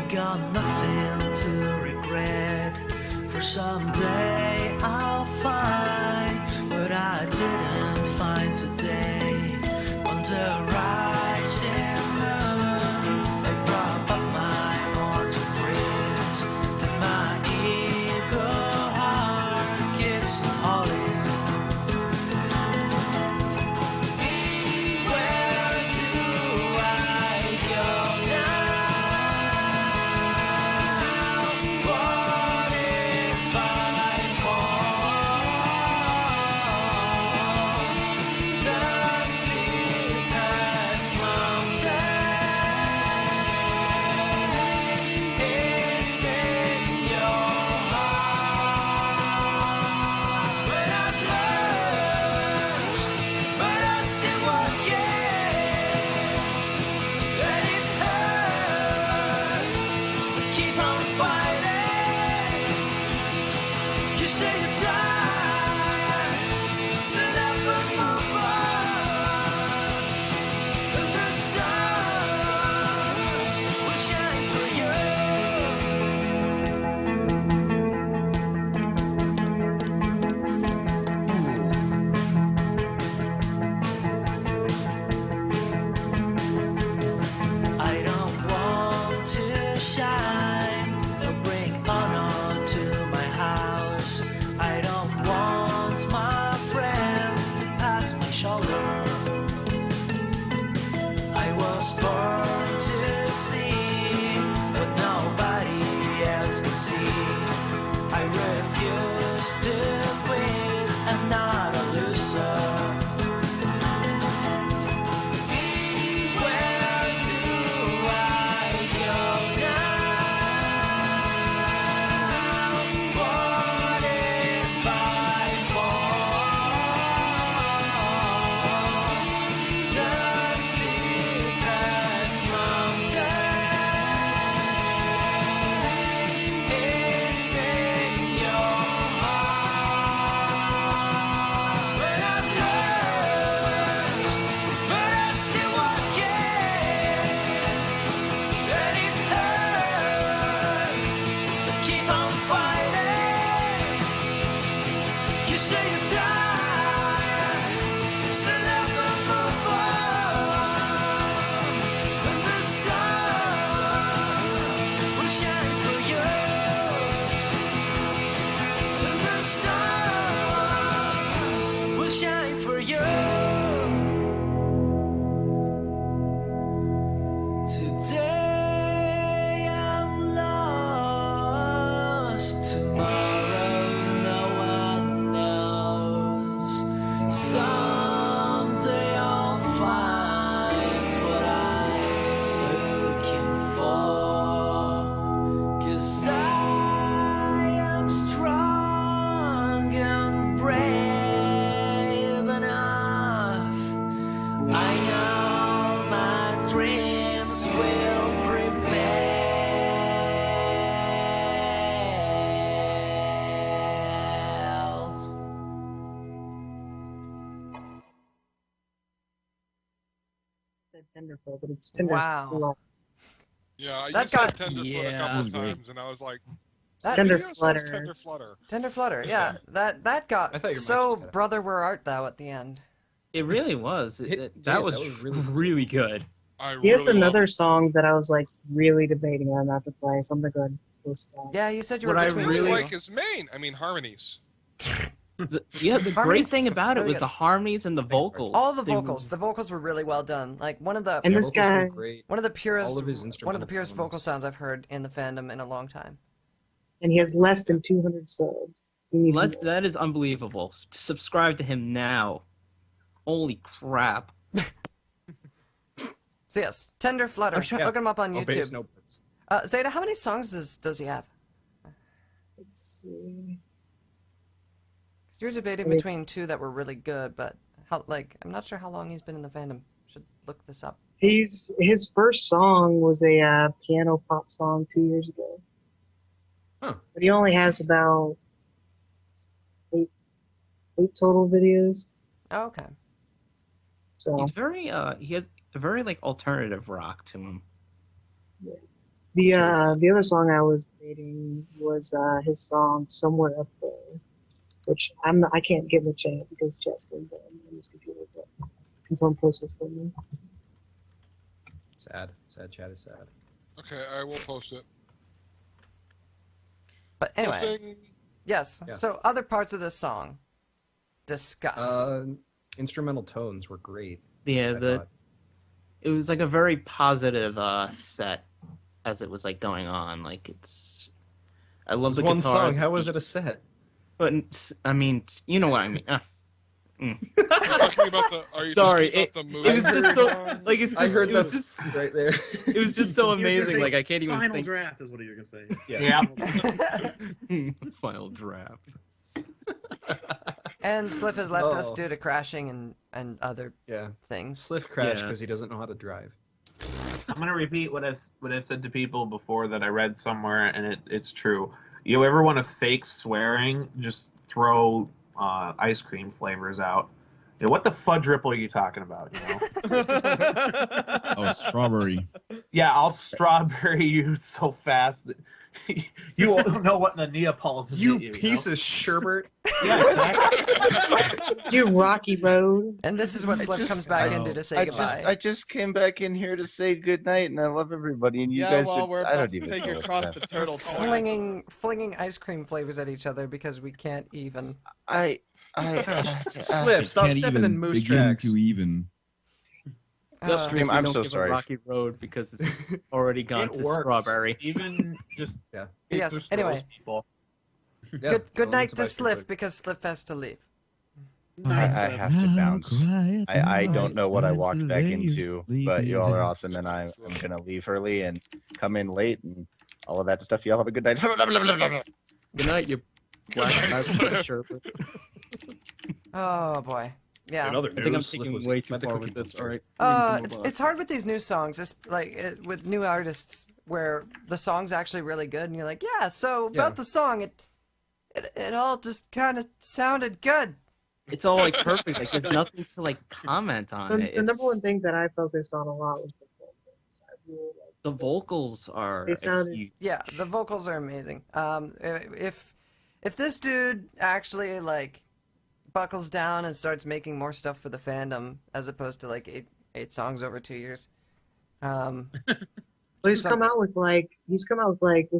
S7: Got nothing to regret. For someday I'll find what I didn't find today. On the rising moon, I prop up my mortal dreams. Then my ego heart keeps hauling. Where do I go now?
S6: Tenderfoot, but it's Tenderfoot.
S3: Wow.
S5: Yeah, I
S3: That
S5: used
S3: got-
S5: Tenderfoot a couple of times, and I was like,
S3: That-
S6: Tenderflutter.
S5: Tenderflutter.
S3: Tenderflutter, yeah. That got so Brother Where Art Thou at the end.
S4: It really was. That was really good.
S6: He has another song that I was like really debating on not to play, so I'm gonna go ahead and post that.
S3: Yeah, you said you
S4: What
S3: were
S4: I
S3: between
S5: Really
S3: two.
S5: like his main. I mean, harmonies.
S4: The great
S3: Harmonies-
S4: thing about it
S3: really
S4: was
S3: good.
S4: the harmonies and the vocals.
S3: All the
S4: They were-
S3: vocals. The vocals were really well done. Like one of the
S6: And this
S1: Vocals were
S6: guy,
S1: great.
S3: one of the purest
S1: All of his
S3: one of the
S1: instrumental
S3: purest vocal
S1: elements.
S3: sounds I've heard in the fandom in a long time.
S6: and he has less than 200 subs. You need to know.
S4: That is unbelievable. Subscribe to him now. Holy crap.
S3: So yes, TenderFlutter.
S4: Yeah.
S3: Look him up on
S1: Oh, bass,
S3: YouTube.
S1: no bits.
S3: Zeta, how many songs does he have?
S6: Let's see.
S3: 'Cause you're debating
S6: Wait.
S3: between two that were really good, but I'm not sure how long he's been in the fandom. Should look this up.
S6: His first song was a piano pop song 2 years ago.
S1: Huh.
S6: But he only has about eight total videos.
S3: Oh, okay.
S6: So
S4: He's very he has a very like alternative rock to him.
S6: the other song I was debating was his song "Somewhere Up There," which I can't get in the chat because chat's been done on this computer. But can someone post this for me?
S1: Sad. Sad chat is sad.
S5: Okay, I will post it.
S3: But anyway,
S5: Posting.
S3: yes.
S1: Yeah.
S3: So other parts of this song, discuss.
S1: Instrumental tones were great.
S4: Yeah,
S1: I thought.
S4: it was like a very positive set as it was like going on. Like I love the
S1: One
S4: guitar.
S1: song. How was it a set?
S4: But I mean, you know what I mean.
S5: Talking about the, are you
S4: Sorry,
S5: talking about the movie?
S4: it was just so like it's just,
S1: I heard
S4: it was
S1: that
S4: just
S1: right there.
S4: it was just so
S8: He was gonna
S4: amazing.
S8: say
S4: Like I can't even
S8: Final
S4: think.
S8: draft is what you're gonna say.
S12: Yeah.
S4: Final draft.
S3: And Sliff has left us
S1: Oh.
S3: due to crashing and other
S1: Yeah.
S3: things.
S1: Sliff crashed
S4: Yeah.
S1: because he doesn't know how to drive.
S12: I'm gonna repeat what I've said to people before that I read somewhere, and it's true. You ever want to fake swearing? Just throw ice cream flavors out. You know, what the fudge ripple are you talking about? You know?
S15: Oh, strawberry.
S12: Yeah, I'll strawberry you so fast that you won't know what the Neapolitans
S1: You
S12: hit
S1: piece of sherbert.
S12: Yeah, exactly.
S6: You Rocky Road.
S3: And this is what Sliff comes back into to say goodbye.
S10: I just came back in here to say goodnight, and I love everybody. And you
S2: Yeah,
S10: guys
S2: well,
S10: are,
S2: we're
S10: I
S2: about
S10: don't
S2: to
S10: even
S2: take
S10: know
S2: you
S10: what's
S2: across
S10: that.
S2: the turtle point.
S3: flinging ice cream flavors at each other because we can't even.
S1: Sliff, stop
S15: Can't
S1: stepping
S15: even
S1: in moose
S15: begin
S1: tracks.
S15: to even.
S3: Uh,
S4: Because we
S10: I'm
S4: don't
S10: so
S4: give
S10: sorry.
S4: a rocky road because it's already gone
S12: It
S4: to
S12: works.
S4: strawberry.
S12: Even just
S1: Yeah.
S3: Yes,
S12: just
S3: anyway.
S12: throws people.
S1: Yeah,
S3: good night
S1: it's
S3: to
S1: about
S3: Sliff
S1: food.
S3: because Sliff has to leave.
S10: I have to bounce. I don't know what I walked back into, but you all are awesome, and I'm gonna leave early and come in late and all of that stuff. Y'all have a good night.
S4: Good night, you black sherbet.
S3: Oh boy. Yeah.
S1: Another
S4: I think I'm
S1: news, Sliff
S4: taking
S1: was
S4: way too
S1: by the
S4: far
S1: cookie
S4: with this.
S1: monster.
S4: All right.
S3: It's hard with these new songs. It's with new artists where the song's actually really good, and you're like, yeah. So about
S1: Yeah.
S3: the song, it all just kind of sounded good.
S4: It's all like perfect. Like there's nothing to like comment on it.
S6: The number
S4: It's-
S6: one thing that I focused on a lot was the vocals. I really liked
S4: The vocals are
S6: They
S4: a
S6: sounded-
S4: huge-
S3: Yeah, the vocals are amazing. If this dude actually like buckles down and starts making more stuff for the fandom as opposed to like eight songs over 2 years,
S6: Well, he's
S3: So-
S6: come out with like let's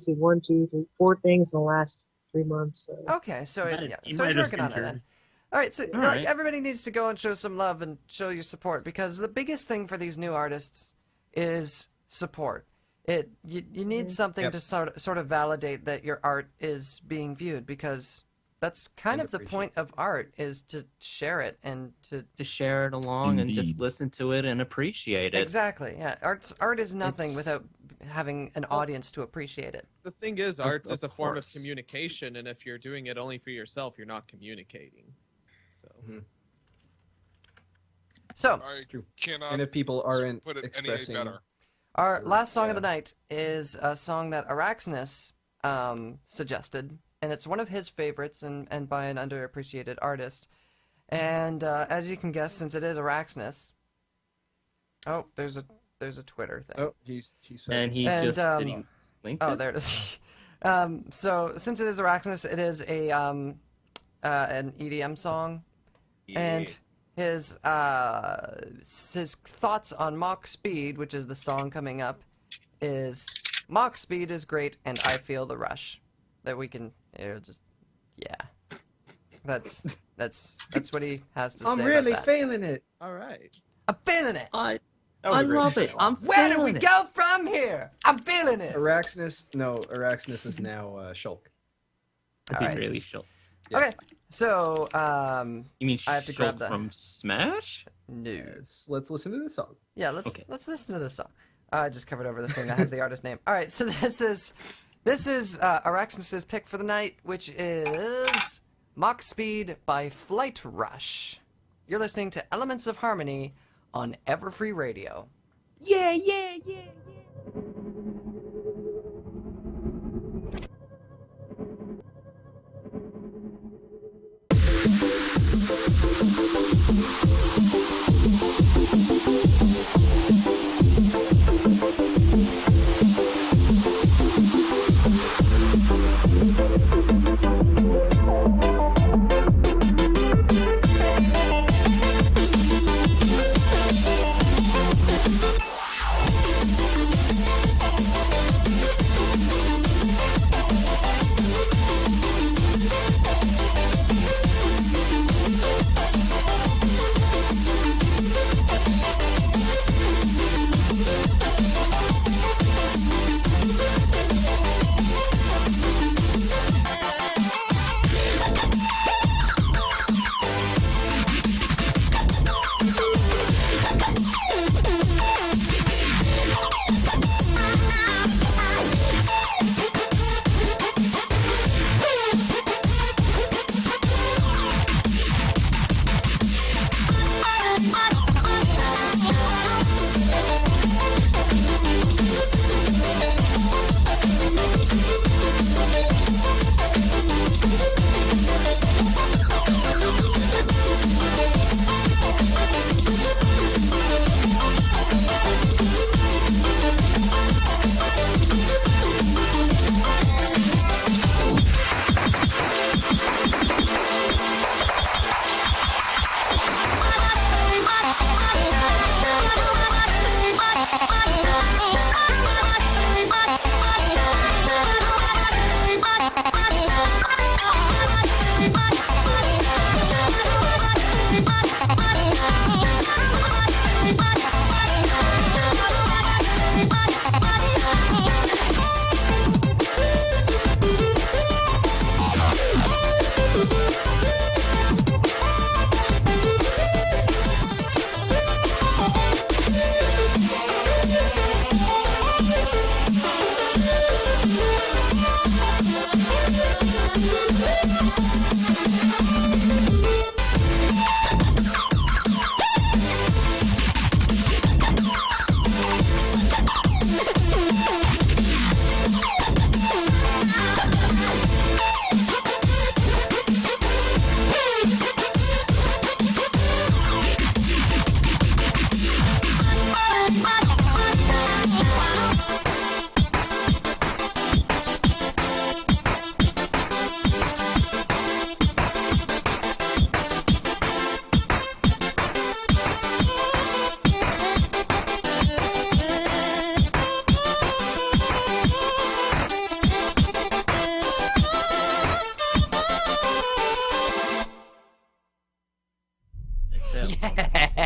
S6: see, 1, 2, 3, 4 things in the last 3 months. So.
S3: okay, so
S8: Might have-
S3: yeah,
S8: he
S3: so
S8: might
S3: he's
S8: have
S3: working on it
S8: entered.
S3: then. All right, so
S4: All
S3: like,
S4: right.
S3: everybody needs to go and show some love and show your support because the biggest thing for these new artists is support. You need something
S1: Yep.
S3: to sort of validate that your art is being viewed because that's kind
S1: And
S3: of the point of art is to share it and to
S4: share it along and just
S15: Indeed.
S4: listen to it and appreciate it.
S3: exactly, yeah. Art is nothing
S4: It's-
S3: without having an audience to appreciate it.
S2: The thing is, art is a form of
S4: course.
S2: communication, and if you're doing it only for yourself, you're not communicating. So
S3: So
S5: I cannot
S1: And if people aren't
S5: put it any
S1: expressing,
S5: better.
S3: our last song of the
S1: Yeah.
S3: night is a song that SaraXSlasher suggested, and it's one of his favorites and by an underappreciated artist. And as you can guess, since it is SaraXSlasher, oh, there's a Twitter thing.
S1: oh, he said,
S4: And he
S3: And,
S4: just did he link
S3: Oh,
S4: it?
S3: there it is. So since it is SaraXSlasher, it is a an EDM song, and his thoughts on Mach Speed, which is the song coming up, is Mach speed is great, and I feel the rush. That we can, That's what he has to say.
S1: I'm really
S3: about that.
S1: feeling it.
S2: All right.
S3: I'm feeling it.
S4: I love it. I'm
S3: Where do we
S4: feeling it.
S3: go from here? I'm feeling it.
S1: Araxnus is now Shulk.
S4: Is he really Shulk?
S1: Yeah.
S3: Okay, so
S4: You mean
S3: I have to grab
S4: Shulk from Smash?
S3: No.
S1: Let's listen to this song.
S3: Yeah, let's listen to this song. I just covered over the thing that has the artist name. All right, so this is Araxnus's pick for the night, which is Mach Speed by FlightRush. You're listening to Elements of Harmony on Everfree Radio.
S4: Yeah, yeah, yeah, yeah.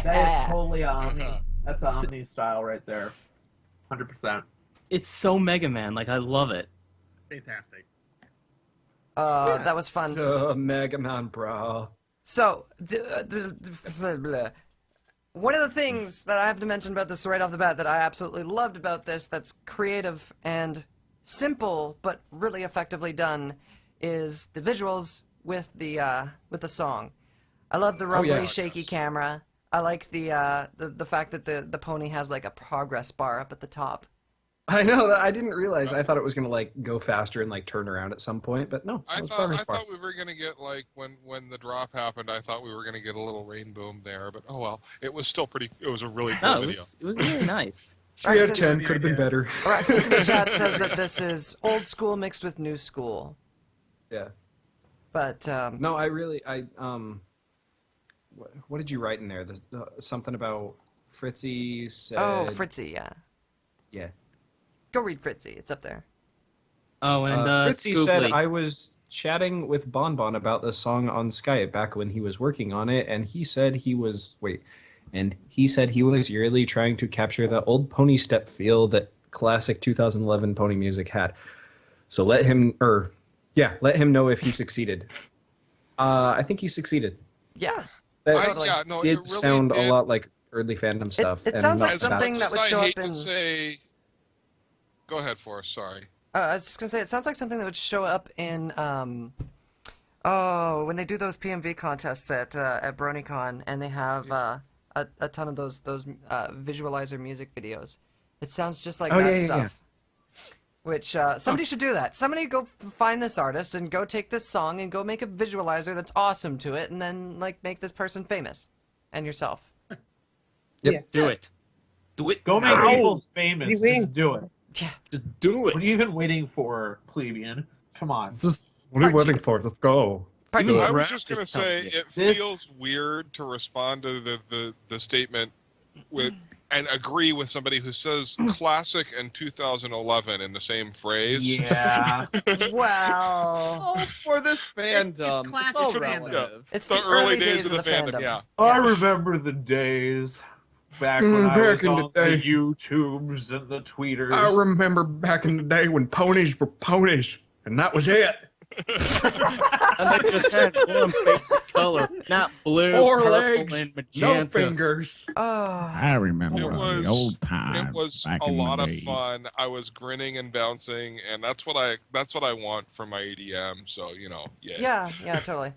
S12: That is totally Omni. That's Omni style right there. 100%.
S4: It's so Mega Man. Like, I love it.
S12: Fantastic.
S3: That was fun.
S1: So Mega Man, bro.
S3: So, one of the things that I have to mention about this right off the bat that I absolutely loved about this, that's creative and simple but really effectively done, is the visuals with the song. I love the rumbly, shaky camera. I like the fact that the pony has like a progress bar up at the top.
S1: I know that. I didn't realize. I thought it was gonna like go faster and like turn around at some point, but no.
S5: I thought we were gonna get like when the drop happened. I thought we were gonna get a little rain boom there, but oh well. It was still pretty. It was a really cool video.
S4: It was really nice.
S1: 3 out of 10 could have been better.
S3: Araxnus in the chat says that this is old school mixed with new school.
S1: Yeah.
S3: But
S1: no, what did you write in there? Something about Fritzy said.
S3: Oh, Fritzy, yeah.
S1: Yeah.
S3: Go read Fritzy. It's up there.
S4: Oh, and
S1: Fritzy said I was chatting with Bonbon about the song on Skype back when he was working on it, and he said he was really trying to capture the old pony step feel that classic 2011 pony music had. So let him know if he succeeded. I think he succeeded.
S3: Yeah.
S1: That
S5: it
S1: did
S5: really
S1: sound
S5: did.
S1: a lot like early fandom stuff.
S3: It
S1: and
S3: sounds like
S1: not bad.
S3: something that would show up in.
S5: Go ahead, Forrest. Sorry.
S3: I was just gonna say it sounds like something that would show up in when they do those PMV contests at Bronycon, and they have a ton of those visualizer music videos. It sounds just like that stuff. Which somebody should do that. Somebody go find this artist and go take this song and go make a visualizer that's awesome to it, and then like make this person famous, and yourself.
S1: Yep.
S6: Yes.
S4: Do it. Do it.
S12: Go make
S4: now.
S12: people famous. Just do it.
S3: Yeah.
S4: Just do it.
S12: What are you even waiting for, plebeian? Come on.
S1: What are you waiting for? Let's go.
S5: I was just going to say, it feels weird to respond to the statement with and agree with somebody who says classic and 2011 in the same phrase.
S12: Yeah.
S3: Well,
S2: for this fandom, it's all
S12: fandom.
S2: relative.
S3: It's
S5: the early days of the fandom. Yeah.
S12: I remember the days back when I was
S1: back in the
S12: on
S1: day.
S12: the YouTubes and the tweeters.
S1: I remember back in the day when ponies were ponies, and that was it.
S4: And they just had one basic color, not blue,
S1: 4
S4: purple,
S1: legs,
S4: and
S1: no
S4: magenta.
S1: fingers.
S15: I remember the old
S5: It
S15: times.
S5: was
S15: back
S5: a
S15: in the
S5: lot of
S15: day.
S5: fun. I was grinning and bouncing, and that's what I want from my EDM. So
S3: yeah, totally.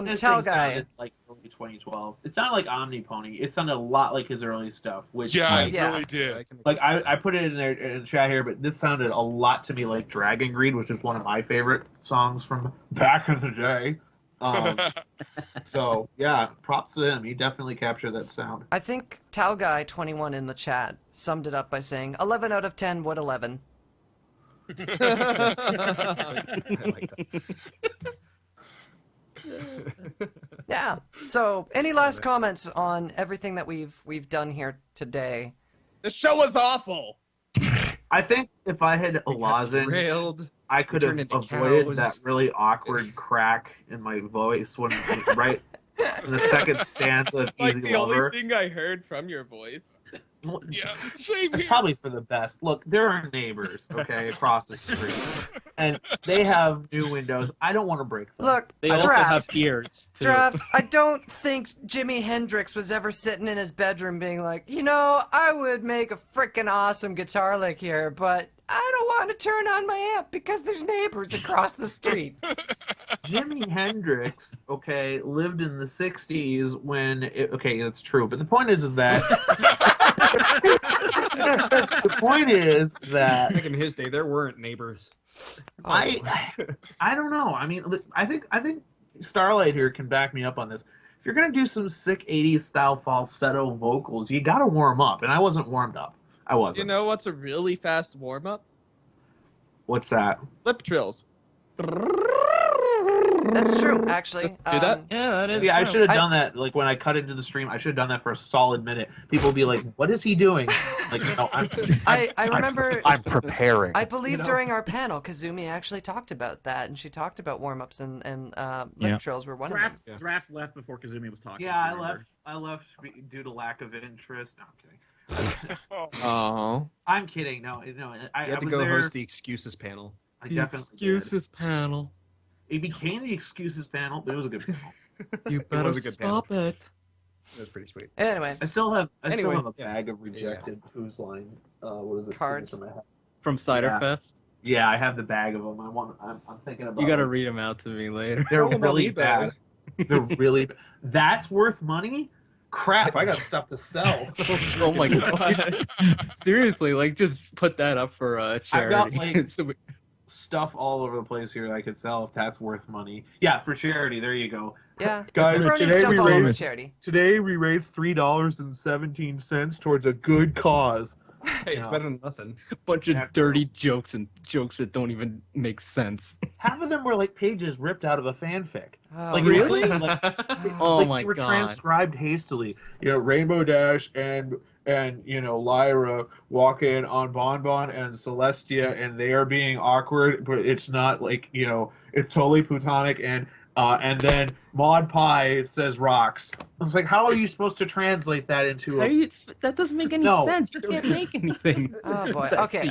S12: This
S3: Tell
S12: thing
S3: guy.
S12: sounded like early 2012. It sounded like Omnipony. It sounded a lot like his early stuff. Which
S5: it really did.
S12: Like I put it in there in the chat here, but this sounded a lot to me like Dragon Greed, which is one of my favorite songs from back in the day. So yeah, props to him. He definitely captured that sound.
S3: I think Tao Guy 21 in the chat summed it up by saying 11 out of 10 would 11. Yeah. So, any last comments on everything that we've done here today?
S2: The show was awful.
S12: I think if I had a lozenge, I could have avoided that really awkward crack in my voice when right in the second stanza of
S2: Like
S12: Easy
S2: the
S12: Lover.
S2: only thing I heard from your voice.
S5: Yeah, same
S12: It's probably for the best. Look, there are neighbors, okay, across the street, and they have new windows. I don't want to break them.
S3: Look,
S4: They also have ears, too.
S3: Draft, I don't think Jimi Hendrix was ever sitting in his bedroom being like, I would make a freaking awesome guitar lick here, but I don't want to turn on my amp because there's neighbors across the street.
S12: Jimi Hendrix, okay, lived in the 60s when, that's true, but the point is that the point is that
S1: back in his day there weren't neighbors.
S12: I don't know. I mean, I think Starlight here can back me up on this. If you're gonna do some sick 80s style falsetto vocals, you gotta warm up, and I wasn't warmed up. I wasn't.
S2: You know what's a really fast warm up?
S12: What's that?
S2: Lip trills.
S3: That's true, actually.
S2: Do that?
S4: Yeah, that is.
S12: See, I
S4: true.
S12: should have done that. Like when I cut into the stream, I should have done that for a solid minute. People would be like, "What is he doing?" Like, no,
S3: I remember.
S10: I'm preparing.
S3: I believe during our panel, Kazumi actually talked about that, and she talked about warm-ups and lip trills were one of them.
S8: Draft left before Kazumi was talking.
S12: Yeah, I left due to lack of interest. No, I'm kidding.
S2: Oh.
S12: I'm kidding. No.
S1: You
S12: I
S1: had to
S12: was
S1: go
S12: there.
S1: host the excuses panel.
S12: I
S4: The
S12: definitely
S4: excuses panel.
S12: did. It became the excuses panel, but it was a good panel.
S4: You better
S1: was a good
S4: stop it.
S1: It was pretty sweet.
S3: Anyway,
S12: I still have a
S1: Yeah.
S12: bag of rejected Who's Line. What is it?
S3: Cards?
S12: From my head.
S4: From Cider
S12: Yeah.
S4: Fest.
S12: Yeah, I have the bag of them. I'm thinking about.
S4: You gotta read them out to me later.
S12: They're
S1: Throw 'em on
S12: really
S1: eBay.
S12: bad. They're really. That's worth money. Crap! I got stuff to sell.
S4: Oh my god. Seriously, like just put that up for charity.
S12: I've got like
S4: So we-
S12: stuff all over the place here that I could sell if that's worth money. Yeah, for charity. There you go.
S3: yeah.
S12: Guys,
S3: Bronies
S12: today
S3: jump
S12: we
S3: all over
S12: raised
S3: charity.
S12: $3.17 towards a good cause.
S1: Hey, it's better than nothing.
S4: bunch of dirty jokes and jokes that don't even make sense.
S12: Half of them were like pages ripped out of a fanfic.
S3: Oh,
S12: Like
S4: really?
S12: Like,
S4: Oh
S12: like
S4: my
S12: they were
S4: god.
S12: transcribed hastily. Rainbow Dash and and Lyra walk in on Bonbon and Celestia, and they are being awkward, but it's not like it's totally platonic, and then Maud Pie says rocks. It's like, how are you supposed to translate that into
S4: that doesn't make any sense. You can't make anything.
S3: Oh boy. Okay.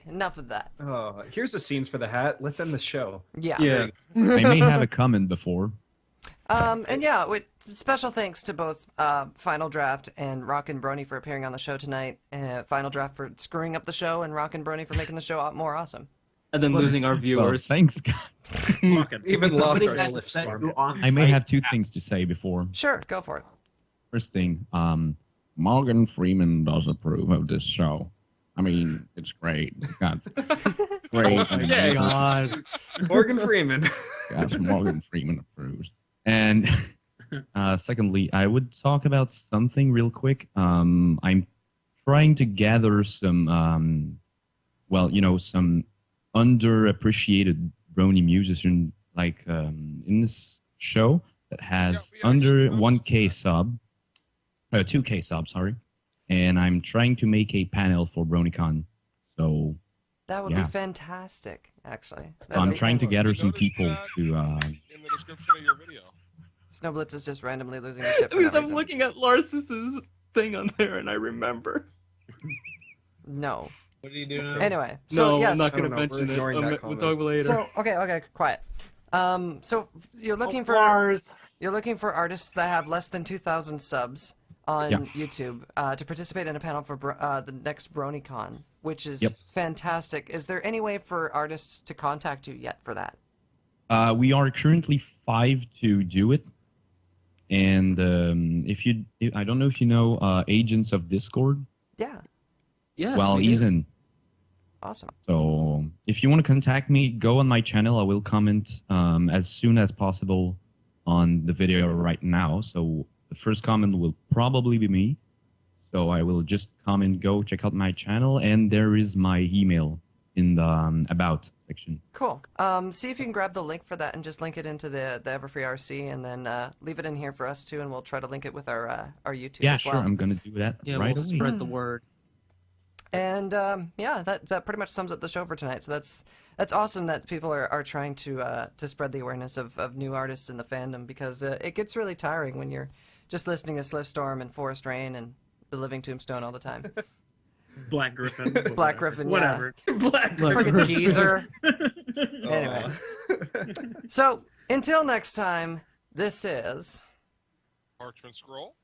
S3: Enough of that.
S1: Oh, here's the scenes for the hat. Let's end the show.
S3: Yeah.
S15: I may have a comment before.
S3: And yeah, with special thanks to both Final Draft and Rockin'Brony for appearing on the show tonight. Final Draft for screwing up the show, and Rockin'Brony for making the show more awesome.
S4: And then losing our viewers.
S15: Well, thanks, guys.
S1: Even lost our slip storm.
S15: I may have two things to say before.
S3: Sure, go for it.
S15: First thing, Morgan Freeman does approve of this show. I mean, it's great. It's got great.
S1: Oh my God. Morgan Freeman.
S15: Yes, Morgan Freeman approves. And secondly, I would talk about something real quick. I'm trying to gather some, some underappreciated Brony musician, like in this show that has under 1K sub, 2K sub, sorry. And I'm trying to make a panel for Bronycon. So
S3: that would be fantastic, actually.
S15: I'm trying to gather some people to.
S5: In the description of your video.
S3: Snowblitz is just randomly losing his shit.
S4: Because I'm looking at Lars's thing on there and I remember.
S3: No.
S12: What do you do now?
S3: Anyway,
S4: so
S3: yes.
S4: I'm not going to mention it. We'll talk about it later.
S3: So okay, quiet. So you're looking for artists that have less than 2,000 subs on YouTube to participate in a panel for the next Bronycon, which is fantastic. Is there any way for artists to contact you yet for that?
S15: We are currently 5 to do it, and I don't know if you know Agents of Discord.
S3: Yeah.
S15: Well, he's in.
S3: Awesome.
S15: So if you want to contact me, go on my channel. I will comment as soon as possible on the video right now. So the first comment will probably be me. So I will just comment, go check out my channel, and there is my email in the About section.
S3: Cool. See if you can grab the link for that and just link it into the Everfree RC, and then leave it in here for us too, and we'll try to link it with our YouTube
S15: Yeah,
S3: as well.
S15: sure. I'm going to do that right
S4: we'll
S15: away.
S4: Spread the word.
S3: And that pretty much sums up the show for tonight. So that's awesome that people are trying to spread the awareness of new artists in the fandom, because it gets really tiring when you're just listening to Slipstorm and Forest Rain and The Living Tombstone all the time.
S8: Black Griffin.
S3: Black Griffin,
S8: whatever.
S3: Black friggin' geezer. Anyway. So until next time, this is
S5: Parchment Scroll.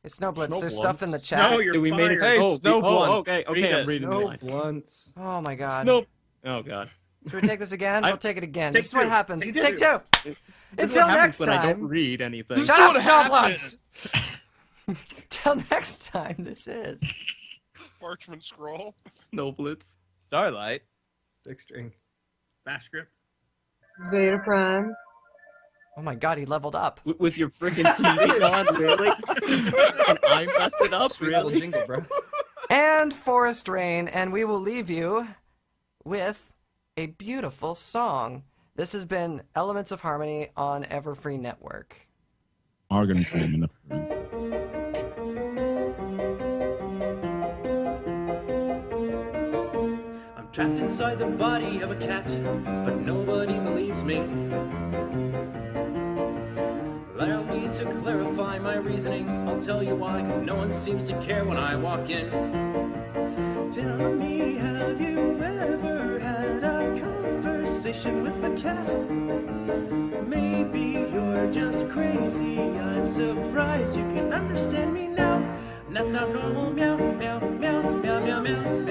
S3: It's Snowblitz. There's stuff in the chat.
S12: No, you're fired.
S1: Hey, Snowblunt.
S4: Okay, I'm reading the line.
S1: Snowblunts.
S3: Oh my God.
S4: Nope. Oh God.
S3: Should we take this again? We'll take it again.
S12: Take
S3: This is what
S12: two.
S3: happens.
S12: Take
S3: Take two. Until next
S4: When I don't
S3: time.
S4: read anything.
S3: Shut up, Snowblunts. Till next time, this is
S5: Parchment Scroll.
S2: Snowblitz. Starlight.
S1: 6-string.
S8: Bash script.
S6: Zeta Prime.
S3: Oh my God, he leveled up.
S4: With your freaking TV on, really? And I messed it up,
S1: Sweet little
S4: really?
S1: jingle, bro.
S3: And Forest Rain, and we will leave you with a beautiful song. This has been Elements of Harmony on Everfree Network.
S15: Morgan Freeman.
S7: I'm trapped inside the body of a cat, but nobody believes me. Allow me to clarify my reasoning. I'll tell you why, cause no one seems to care when I walk in. Tell me, have you ever had a conversation with a cat? Maybe you're just crazy. I'm surprised you can understand me now. And that's not normal. Meow, meow, meow, meow, meow, meow.